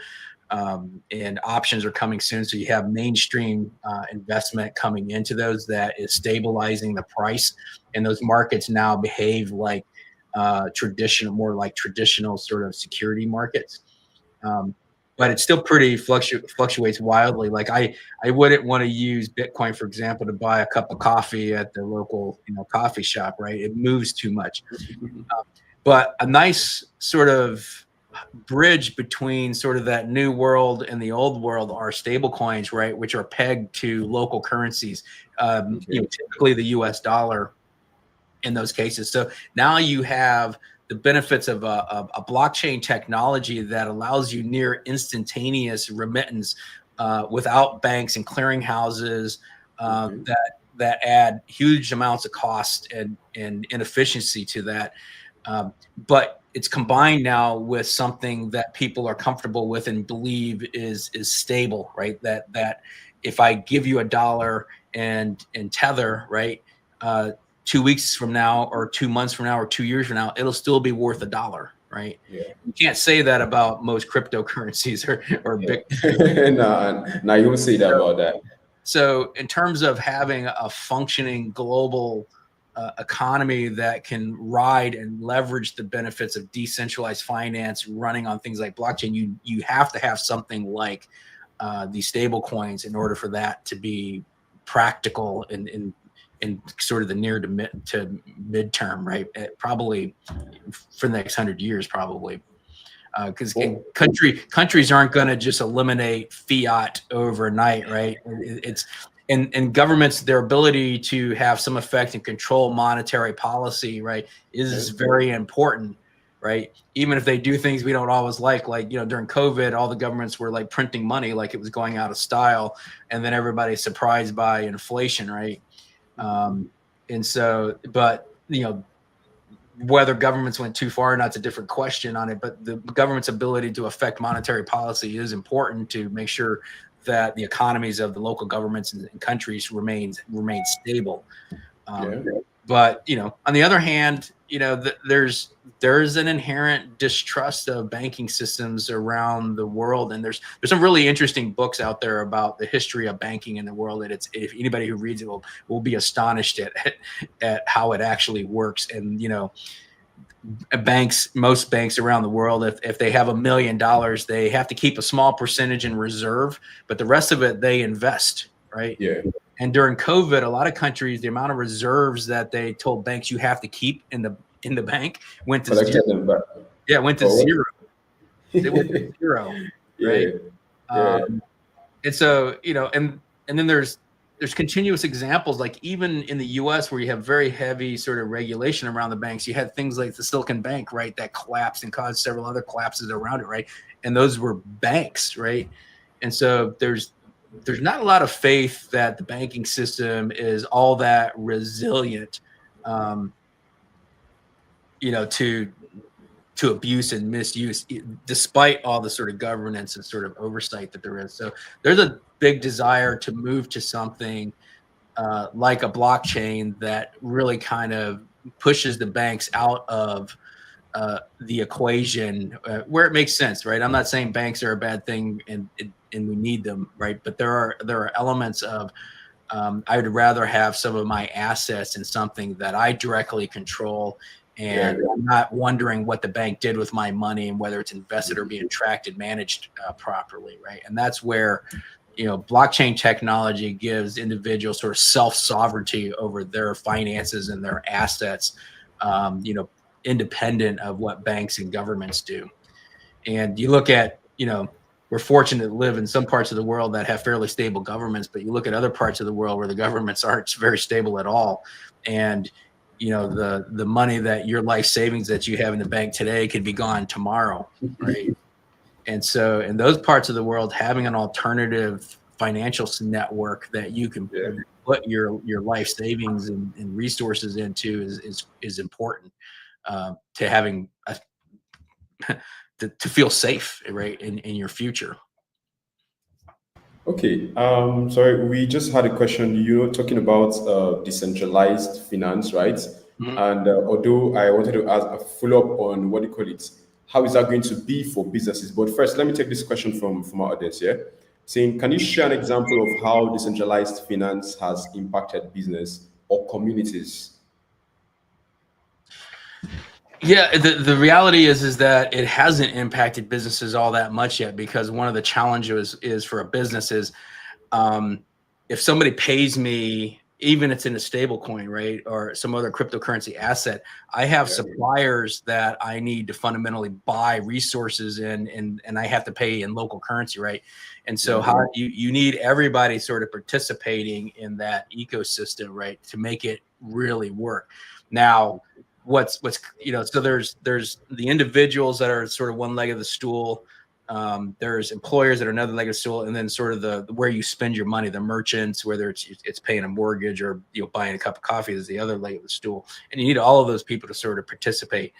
And options are coming soon. So you have mainstream investment coming into those that is stabilizing the price. And those markets now behave like more like traditional sort of security markets. Um, but it's still pretty fluctuates wildly. Like I wouldn't want to use Bitcoin, for example, to buy a cup of coffee at the local coffee shop, right? It moves too much. But a nice sort of bridge between sort of that new world and the old world are stable coins, right, which are pegged to local currencies. Okay. Typically the US dollar. in those cases. So now you have the benefits of a blockchain technology that allows you near instantaneous remittance without banks and clearinghouses that add huge amounts of cost and inefficiency to that. But it's combined now with something that people are comfortable with and believe is stable, right? That if I give you $1 and Tether, right, 2 weeks from now or 2 months from now or 2 years from now, it'll still be worth $1, right? Yeah. You can't say that about most cryptocurrencies or big. No, you won't say that about that. So in terms of having a functioning global economy that can ride and leverage the benefits of decentralized finance running on things like blockchain, you have to have something like these stable coins in order for that to be practical in sort of the near to midterm, right? Probably for the next 100 years, probably. Because countries aren't going to just eliminate fiat overnight, right? It's and governments, their ability to have some effect and control monetary policy, right, is very important, right? Even if they do things we don't always like during COVID, all the governments were like printing money like it was going out of style, and then everybody's surprised by inflation, right? And so, but whether governments went too far or not, it's a different question on it. But the government's ability to affect monetary policy is important to make sure that the economies of the local governments and countries remain stable. But on the other hand, there's an inherent distrust of banking systems around the world, and there's some really interesting books out there about the history of banking in the world. And if anybody who reads it will be astonished at how it actually works. And most banks around the world, if they have $1 million, they have to keep a small percentage in reserve, but the rest of it they invest, right? Yeah. And during COVID, a lot of countries, the amount of reserves that they told banks you have to keep in the bank went to zero. Yeah, went to zero. It went to zero, right? And so and then there's continuous examples, like even in the U.S. where you have very heavy sort of regulation around the banks. You had things like the Silicon Bank, right, that collapsed and caused several other collapses around it, right? And those were banks, right? And so there's not a lot of faith that the banking system is all that resilient, to abuse and misuse, despite all the sort of governance and sort of oversight that there is. So there's a big desire to move to something like a blockchain that really kind of pushes the banks out of the equation where it makes sense, right? I'm not saying banks are a bad thing and we need them, right? But there are elements of I would rather have some of my assets in something that I directly control, and I'm not wondering what the bank did with my money and whether it's invested or being tracked and managed properly, right? And that's where blockchain technology gives individuals sort of self-sovereignty over their finances and their assets, independent of what banks and governments do. And you look at, we're fortunate to live in some parts of the world that have fairly stable governments, but you look at other parts of the world where the governments aren't very stable at all. And, the money that your life savings that you have in the bank today could be gone tomorrow, right? And so in those parts of the world, having an alternative financial network that you can put your life savings and resources into is important to having to feel safe, right, in your future. Okay. Sorry, we just had a question. Talking about decentralized finance, right? Mm-hmm. And although I wanted to ask a follow-up on what do you call it, how is that going to be for businesses? But first, let me take this question from our audience here, saying, can you share an example of how decentralized finance has impacted business or communities? Yeah, the reality is that it hasn't impacted businesses all that much yet, because one of the challenges is for a business is if somebody pays me, even if it's in a stable coin, right, or some other cryptocurrency asset, I have suppliers that I need to fundamentally buy resources in, and I have to pay in local currency, right? And so how you need everybody sort of participating in that ecosystem, right, to make it really work. Now, what's so there's the individuals that are sort of one leg of the stool. There's employers that are another leg of the stool, and then sort of the where you spend your money, the merchants, whether it's paying a mortgage or buying a cup of coffee, is the other leg of the stool. And you need all of those people to sort of participate.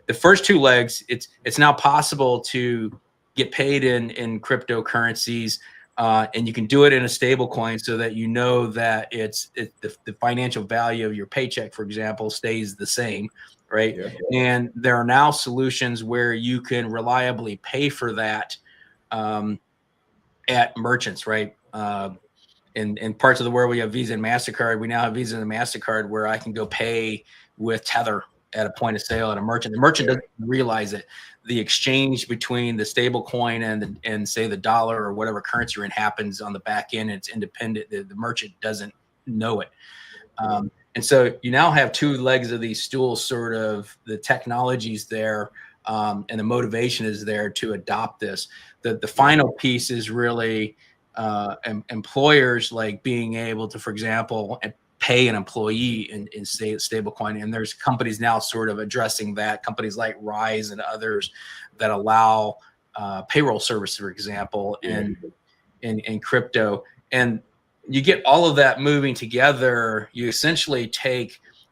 The first two legs, it's now possible to get paid in cryptocurrencies, and you can do it in a stable coin so that you know that the financial value of your paycheck, for example, stays the same, right? Yeah. And there are now solutions where you can reliably pay for that at merchants, right? In parts of the world, we have Visa and MasterCard. We now have Visa and MasterCard where I can go pay with Tether at a point of sale at a merchant. The merchant doesn't realize it. The exchange between the stable coin and say the dollar or whatever currency you're in happens on the back end. It's independent. The merchant doesn't know it. And so you now have two legs of these stools, sort of the technology's there, and the motivation is there to adopt this. The final piece is really employers like being able to, for example, pay an employee in stable coin. And there's companies now sort of addressing that, companies like Rise and others that allow payroll service, for example, in crypto. And you get all of that moving together. You essentially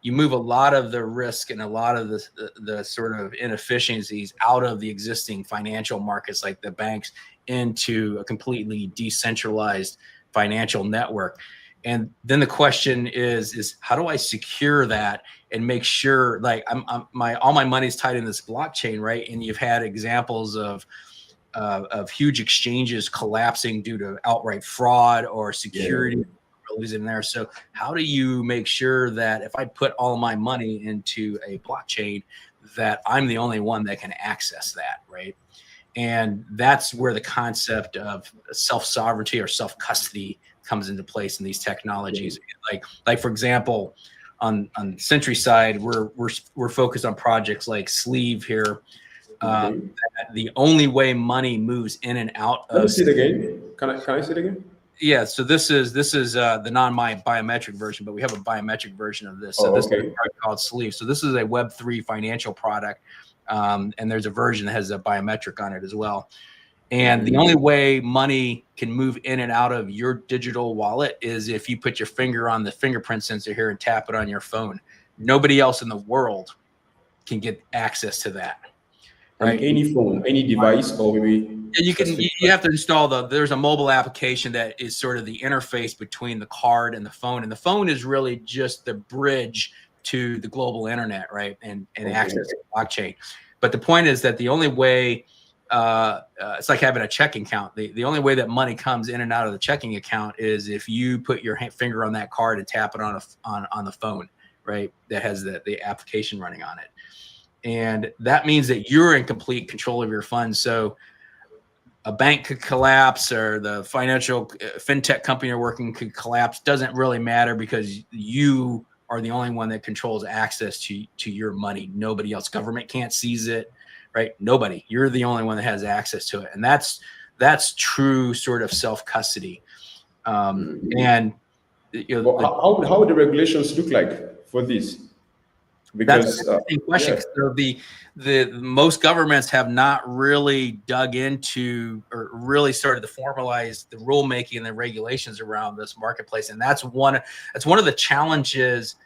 you move a lot of the risk and a lot of the sort of inefficiencies out of the existing financial markets like the banks into a completely decentralized financial network. And then the question is how do I secure that and make sure, like, all my money's tied in this blockchain, right? And you've had examples of huge exchanges collapsing due to outright fraud or security in there. So how do you make sure that if I put all my money into a blockchain, that I'm the only one that can access that, right? And that's where the concept of self-sovereignty or self-custody comes into place in these technologies. Like for example, on Sentry side, we're focused on projects like Sleeve here. The only way money moves in and out of. Let me see it again. Can I see it again? Yeah, so this is the non-biometric version, but we have a biometric version of this. So this is a product called Sleeve. So this is a Web3 financial product, and there's a version that has a biometric on it as well. And the only way money can move in and out of your digital wallet is if you put your finger on the fingerprint sensor here and tap it on your phone. Nobody else in the world can get access to that. Right? Any phone, any device, or maybe you have to install there's a mobile application that is sort of the interface between the card and the phone. And the phone is really just the bridge to the global internet, right? And access to the blockchain. But the point is that the only way, it's like having a checking account. The only way that money comes in and out of the checking account is if you put your finger on that card and tap it on the phone, right? That has the application running on it. And that means that you're in complete control of your funds. So a bank could collapse or the financial fintech company you're working could collapse. Doesn't really matter because you are the only one that controls access to your money. Nobody else. Government can't seize it, right? Nobody. You're the only one that has access to it. And that's true sort of self-custody. And how would the regulations look like for this? Because that's an interesting question. So the most governments have not really dug into or really started to formalize the rulemaking and the regulations around this marketplace, and that's one of the challenges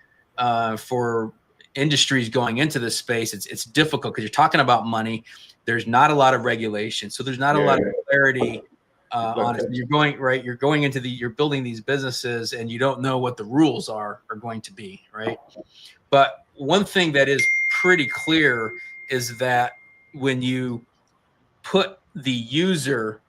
for industries going into this space. It's difficult because you're talking about money. There's not a lot of regulation, so there's not a lot of clarity on it. You're building these businesses, and you don't know what the rules are going to be, right? But one thing that is pretty clear is that when you put the user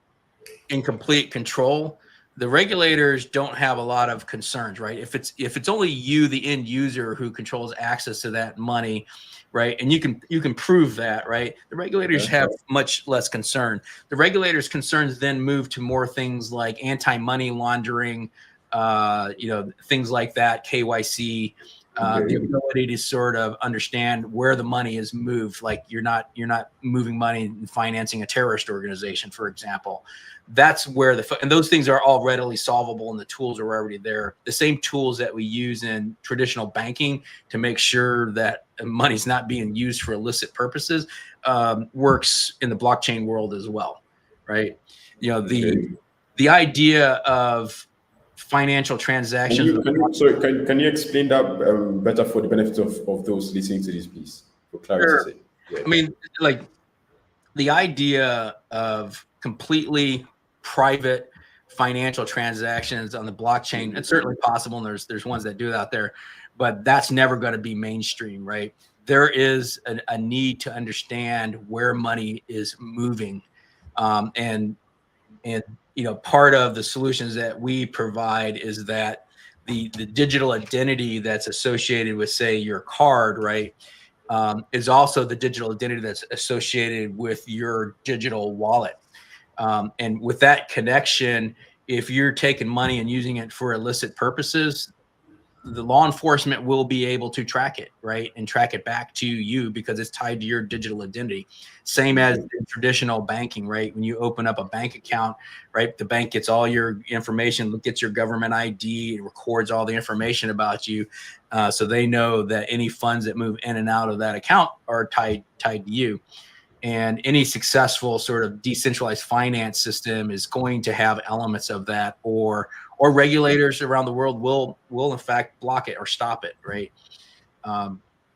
in complete control, the regulators don't have a lot of concerns, right? If it's only you, the end user, who controls access to that money, right? And you can prove that, right? The regulators have much less concern. The regulators' concerns then move to more things like anti-money laundering, things like that, KYC. The ability to sort of understand where the money is moved. Like you're not moving money and financing a terrorist organization, for example. That's where and those things are all readily solvable, and the tools are already there. The same tools that we use in traditional banking to make sure that money's not being used for illicit purposes works in the blockchain world as well, right? You know, the idea of financial transactions. Can you explain that better for the benefit of those listening to this piece, for clarity's sake? Yeah. I mean, like the idea of completely private financial transactions on the blockchain, it's certainly possible, and there's ones that do it out there, but that's never going to be mainstream, right? There is a need to understand where money is moving, and you know, part of the solutions that we provide is that the digital identity that's associated with, say, your card, right, is also the digital identity that's associated with your digital wallet. And with that connection, if you're taking money and using it for illicit purposes, the law enforcement will be able to track it, right, and track it back to you because it's tied to your digital identity. Same as in traditional banking, right? When you open up a bank account, right, the bank gets all your information, gets your government ID, it records all the information about you, so they know that any funds that move in and out of that account are tied to you. And any successful sort of decentralized finance system is going to have elements of that, or regulators around the world will in fact block it or stop it, right?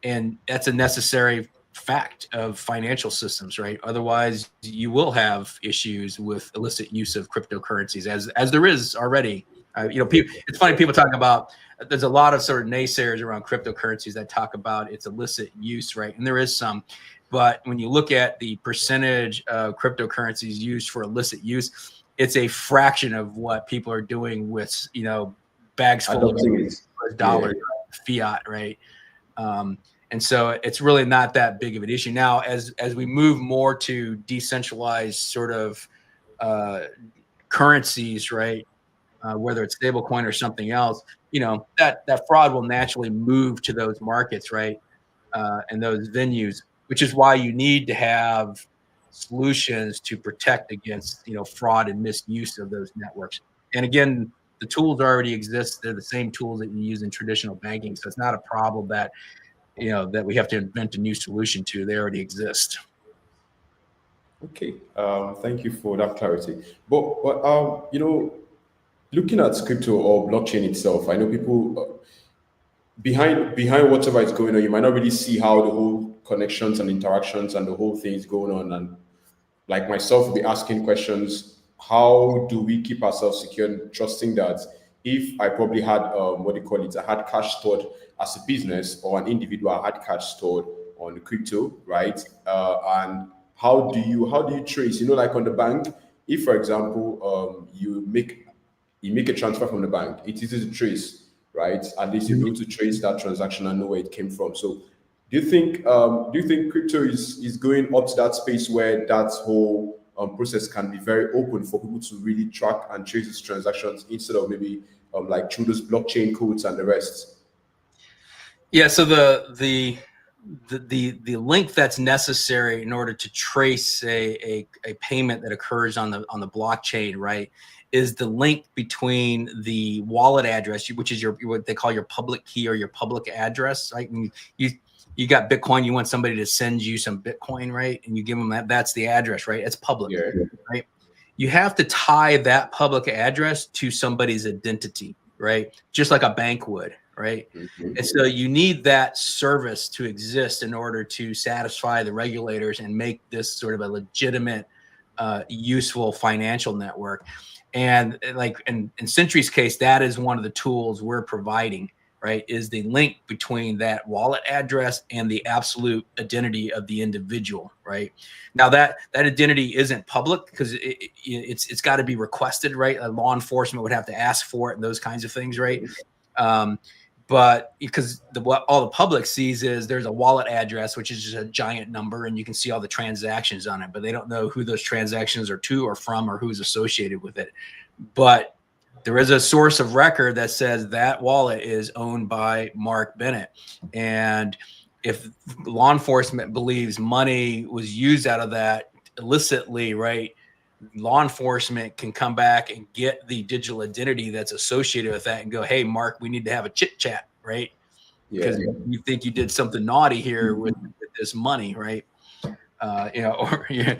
And that's a necessary fact of financial systems, right? Otherwise, you will have issues with illicit use of cryptocurrencies, as there is already. You know, it's funny, people talk about, there's a lot of sort of naysayers around cryptocurrencies that talk about its illicit use, right? And there is some. But when you look at the percentage of cryptocurrencies used for illicit use, it's a fraction of what people are doing with, you know, bags full of dollars, fiat, right? And so it's really not that big of an issue. Now, as we move more to decentralized sort of currencies, right, whether it's stablecoin or something else, you know, that fraud will naturally move to those markets, right, and those venues, which is why you need to have solutions to protect against, you know, fraud and misuse of those networks. And again, the tools already exist. They're the same tools that you use in traditional banking. So it's not a problem that, you know, that we have to invent a new solution to. They already exist. Okay. Thank you for that clarity. But you know, looking at crypto or blockchain itself, I know people behind whatever is going on, you might not really see how the whole connections and interactions and the whole thing is going on. And like myself, will be asking questions: how do we keep ourselves secure and trusting that if I probably had what do you call it, I had cash stored as a business, or an individual had cash stored on crypto, right? And how do you trace? You know, like on the bank, if for example you make a transfer from the bank, it is easy to trace, right? At least you're able to trace that transaction and know where it came from. So do you think crypto is going up to that space where that whole process can be very open for people to really track and trace these transactions, instead of maybe like through those blockchain codes and the rest? Yeah. So the link that's necessary in order to trace a payment that occurs on the blockchain, right, is the link between the wallet address, which is what they call your public key or your public address, right? And you got Bitcoin, you want somebody to send you some Bitcoin, right? And you give them that's the address, right? It's public, right? You have to tie that public address to somebody's identity, right? Just like a bank would, right? And so you need that service to exist in order to satisfy the regulators and make this sort of a legitimate, useful financial network. And like in Sentry's case, that is one of the tools we're providing, right, is the link between that wallet address and the absolute identity of the individual, right? Now that identity isn't public because it's got to be requested, right? Law enforcement would have to ask for it and those kinds of things, right? But because what all the public sees is there's a wallet address, which is just a giant number, and you can see all the transactions on it, but they don't know who those transactions are to or from or who's associated with it. But there is a source of record that says that wallet is owned by Mark Bennett. And if law enforcement believes money was used out of that illicitly, right, law enforcement can come back and get the digital identity that's associated with that and go, hey, Mark, we need to have a chit chat, right? Because you think you did something naughty here with this money, right? Or you're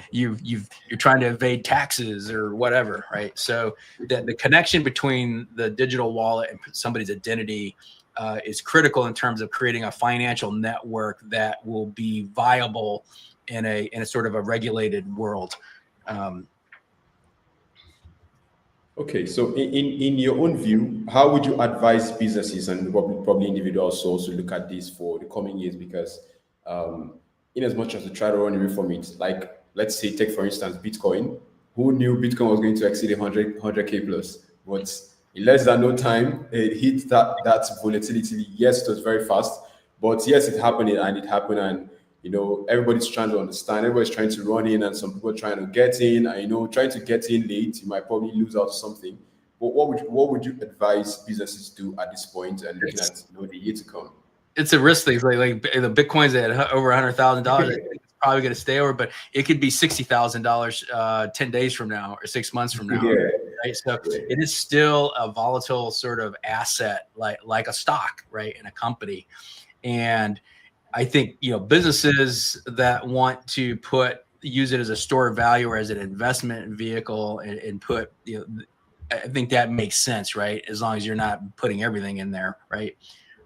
trying to evade taxes or whatever, right? So the connection between the digital wallet and somebody's identity is critical in terms of creating a financial network that will be viable in a sort of a regulated world. Okay, so in your own view, how would you advise businesses and probably individuals to also look at this for the coming years? Because in as much as we try to run away from it, like let's say take for instance Bitcoin, who knew Bitcoin was going to exceed 100K plus? But in less than no time, it hit that volatility. Yes, it was very fast, but yes, it happened and it happened, and everybody's trying to understand, everybody's trying to run in, and some people are trying to get in, and trying to get in late, you might probably lose out something. But what would you advise businesses do at this point and looking at the year to come? It's a risk thing. Like the Bitcoin's at over $100,000. It's probably going to stay over, but it could be $60,000 10 days from now or 6 months from now. Yeah. Right? So it is still a volatile sort of asset, like a stock, right, in a company. And I think businesses that want to use it as a store of value or as an investment vehicle and put I think that makes sense, right? As long as you're not putting everything in there, right?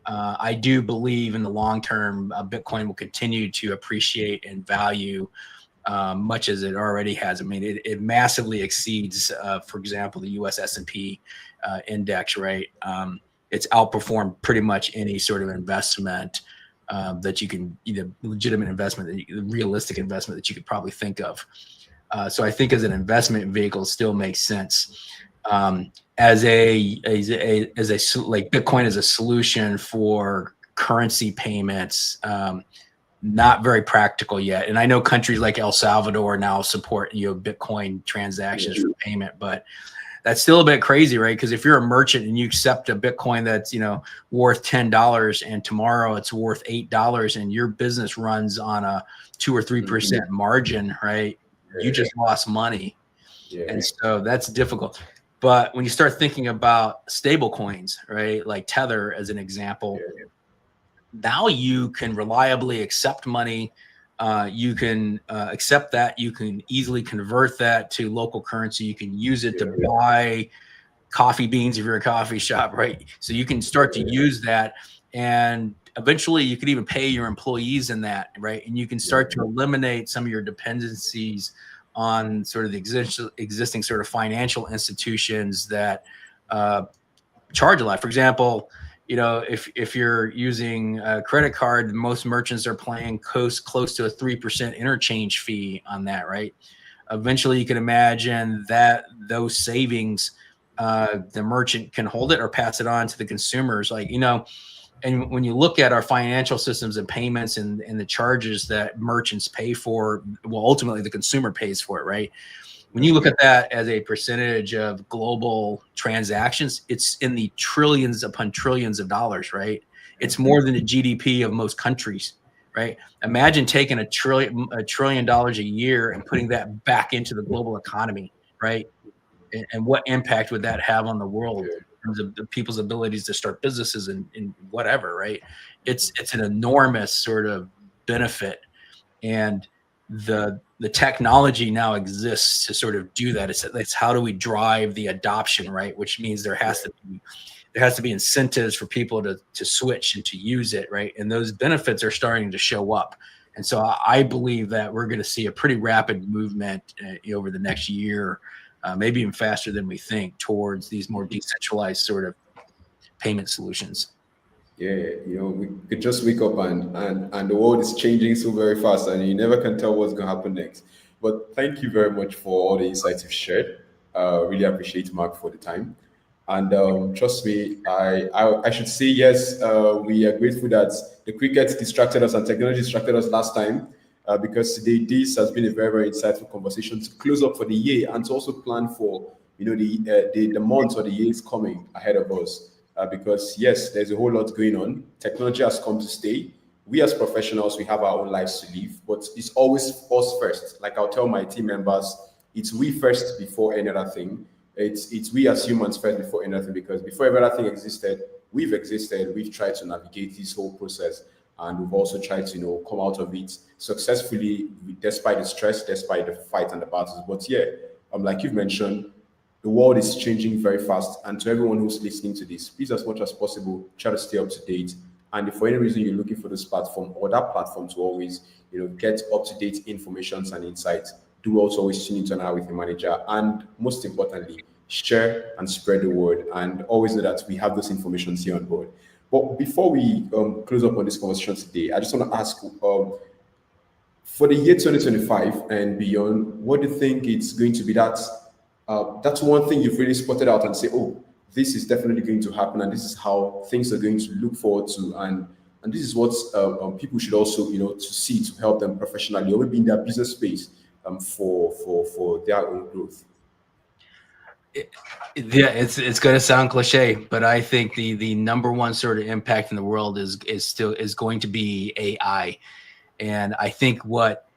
I do believe in the long term, Bitcoin will continue to appreciate in value, much as it already has. I mean, it massively exceeds, for example, the U.S. S&P index, right? It's outperformed pretty much any sort of investment that you can, either legitimate investment, realistic investment that you could probably think of. So I think as an investment vehicle, still makes sense. As a like Bitcoin as a solution for currency payments, not very practical yet. And I know countries like El Salvador now support Bitcoin transactions for payment, but that's still a bit crazy, right? Because if you're a merchant and you accept a Bitcoin that's worth $10 and tomorrow it's worth $8 and your business runs on a 2 or 3% margin, right? You just lost money, and so that's difficult. But when you start thinking about stable coins, right, like Tether as an example, now you can reliably accept money. You can accept that. You can easily convert that to local currency. You can use it to buy coffee beans if you're a coffee shop, right? So you can start to use that, and eventually you could even pay your employees in that, right? And you can start to eliminate some of your dependencies on sort of the existing sort of financial institutions that charge a lot. For example, if you're using a credit card, most merchants are paying close to a 3% interchange fee on that, right? Eventually, you can imagine that those savings, the merchant can hold it or pass it on to the consumers. And when you look at our financial systems and payments and the charges that merchants pay for, well, ultimately the consumer pays for it, right? When you look at that as a percentage of global transactions, it's in the trillions upon trillions of dollars, right? It's more than the GDP of most countries, right? Imagine taking $1 trillion a year and putting that back into the global economy, right? And what impact would that have on the world in terms of the people's abilities to start businesses and whatever, right? It's an enormous sort of benefit. And the technology now exists to sort of do that. It's how do we drive the adoption, right? Which means there has to be incentives for people to switch and to use it, right? And those benefits are starting to show up. And so I believe that we're going to see a pretty rapid movement over the next year, maybe even faster than we think, towards these more decentralized sort of payment solutions. We could just wake up and the world is changing so very fast, and you never can tell what's going to happen next. But thank you very much for all the insights you've shared. Really appreciate, Mark, for the time. And trust me, I should say yes. We are grateful that the cricket distracted us and technology distracted us last time, because today this has been a very, very insightful conversation to close up for the year and to also plan for the months or the years coming ahead of us. Because yes, there's a whole lot going on. Technology has come to stay. We as professionals, we have our own lives to live, but it's always us first. Like I'll tell my team members, it's we first before any other thing. It's we as humans first before anything, because before every other thing existed, we've existed. We've tried to navigate this whole process, and we've also tried to come out of it successfully, despite the stress, despite the fight and the battles. But yeah, like you've mentioned, the world is changing very fast, and to everyone who's listening to this, please, as much as possible, try to stay up to date. And if for any reason you're looking for this platform or that platform to always, get up-to-date information and insights, do also always tune into an hour with your manager. And most importantly, share and spread the word. And always know that we have those informations here on board. But before we close up on this conversation today, I just want to ask, for the year 2025 and beyond, what do you think it's going to be that's one thing you've really spotted out and say, oh, this is definitely going to happen, and this is how things are going to look forward to, and this is what people should also to see to help them professionally or maybe in their business space for their own growth. Yeah, it's going to sound cliche, but I think the number one sort of impact in the world is going to be AI, and I think what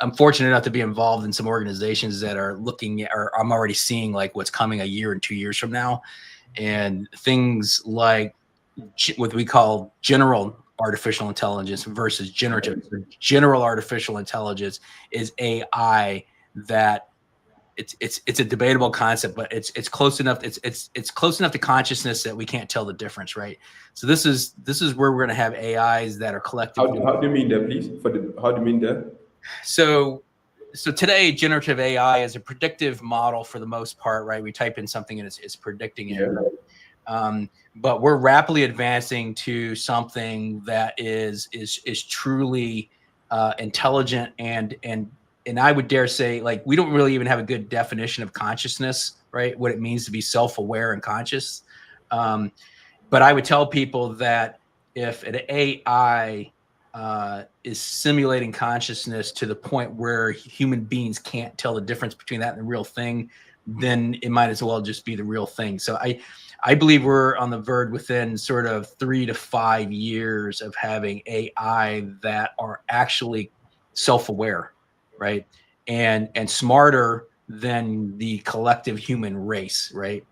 I'm fortunate enough to be involved in some organizations that are looking at, or I'm already seeing like what's coming a year and 2 years from now, and things like what we call general artificial intelligence versus generative. General artificial intelligence is AI that it's a debatable concept, but it's close enough. It's close enough to consciousness that we can't tell the difference, right? So this is where we're going to have AIs that are collective. How do you mean that, please? How do you mean that? So today, generative AI is a predictive model for the most part, right? We type in something and it's predicting it. Yeah. But we're rapidly advancing to something that is truly intelligent and I would dare say, like, we don't really even have a good definition of consciousness, right? What it means to be self-aware and conscious. But I would tell people that if an AI is simulating consciousness to the point where human beings can't tell the difference between that and the real thing, then it might as well just be the real thing. So I believe we're on the verge within sort of 3 to 5 years of having AI that are actually self-aware, right? And smarter than the collective human race, right?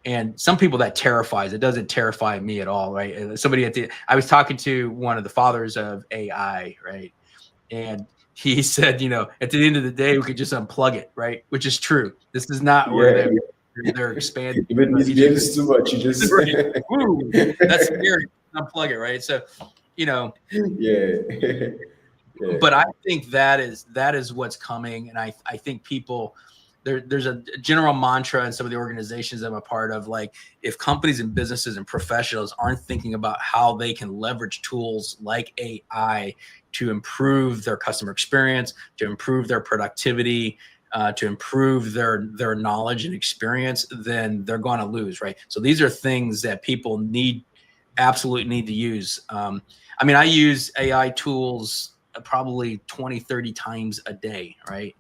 And some people that terrifies. It doesn't terrify me at all, right? I was talking to one of the fathers of AI, right? And he said, at the end of the day, we could just unplug it, right? Which is true. This is not where they're expanding. It's too much. You just Ooh, that's scary. Unplug it, right? So, yeah. But I think that is what's coming, and I think people. There's a general mantra in some of the organizations I'm a part of, like, if companies and businesses and professionals aren't thinking about how they can leverage tools like AI to improve their customer experience, to improve their productivity, to improve their knowledge and experience, then they're going to lose, right? So these are things that people absolutely need to use. I use AI tools probably 20, 30 times a day, right?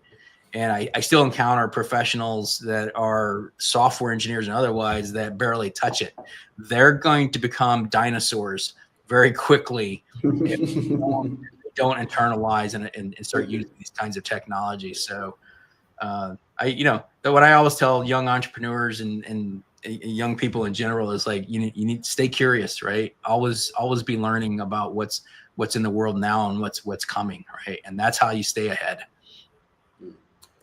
And I still encounter professionals that are software engineers and otherwise that barely touch it. They're going to become dinosaurs very quickly if they don't internalize and start using these kinds of technologies. So, what I always tell young entrepreneurs and young people in general is, like, you need to stay curious, right? Always be learning about what's in the world now and what's coming, right? And that's how you stay ahead.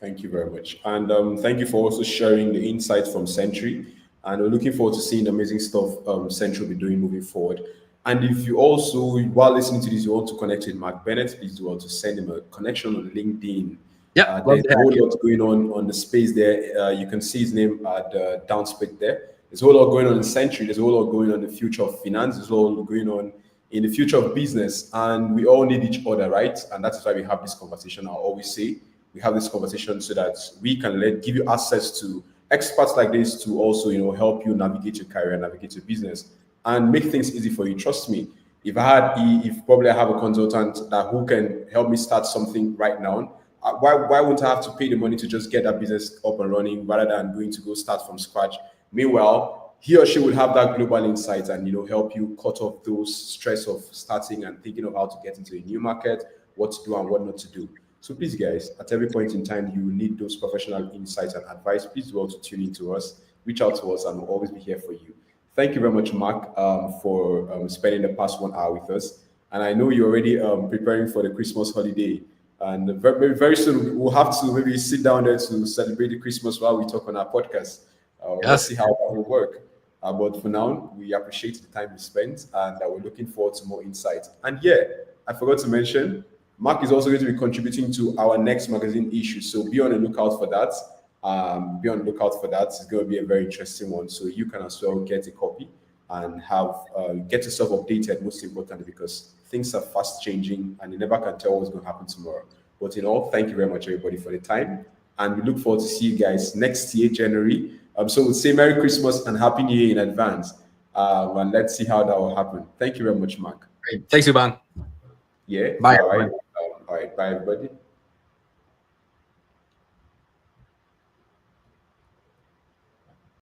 Thank you very much. And thank you for also sharing the insights from Sentry. And we're looking forward to seeing the amazing stuff Sentry will be doing moving forward. And if you also, while listening to this, you want to connect with Mark Bennett, please do want to send him a connection on LinkedIn. Yeah, there's a whole lot going on the space there. You can see his name at the downsplit there. There's a whole lot going on in Sentry. There's a whole lot going on in the future of finance. There's a whole lot going on in the future of business. And we all need each other, right? And that's why we have this conversation. I always say, we have this conversation so that we can give you access to experts like this to also, help you navigate your career, navigate your business, and make things easy for you. Trust me, if probably I have a consultant who can help me start something right now, why won't I have to pay the money to just get that business up and running rather than going to go start from scratch? Meanwhile, he or she would have that global insight and help you cut off those stress of starting and thinking of how to get into a new market, what to do and what not to do. So please, guys, at every point in time you need those professional insights and advice, please do also tune in to us, reach out to us, and we'll always be here for you. Thank you very much, Mark, for spending the past 1 hour with us. And I know you're already preparing for the Christmas holiday. And very, very soon we'll have to maybe sit down there to celebrate the Christmas while we talk on our podcast. Let's see how that will work. But for now, we appreciate the time we spent and we're looking forward to more insights. And yeah, I forgot to mention, Mark is also going to be contributing to our next magazine issue. So be on the lookout for that. It's going to be a very interesting one. So you can as well get a copy and have get yourself updated, most importantly, because things are fast changing and you never can tell what's going to happen tomorrow. But in all, thank you very much, everybody, for the time. And we look forward to see you guys next year, January. So we'll say Merry Christmas and Happy New Year in advance. And let's see how that will happen. Thank you very much, Mark. Great. Thanks, Uban. Yeah. Bye. All right. Bye, everybody.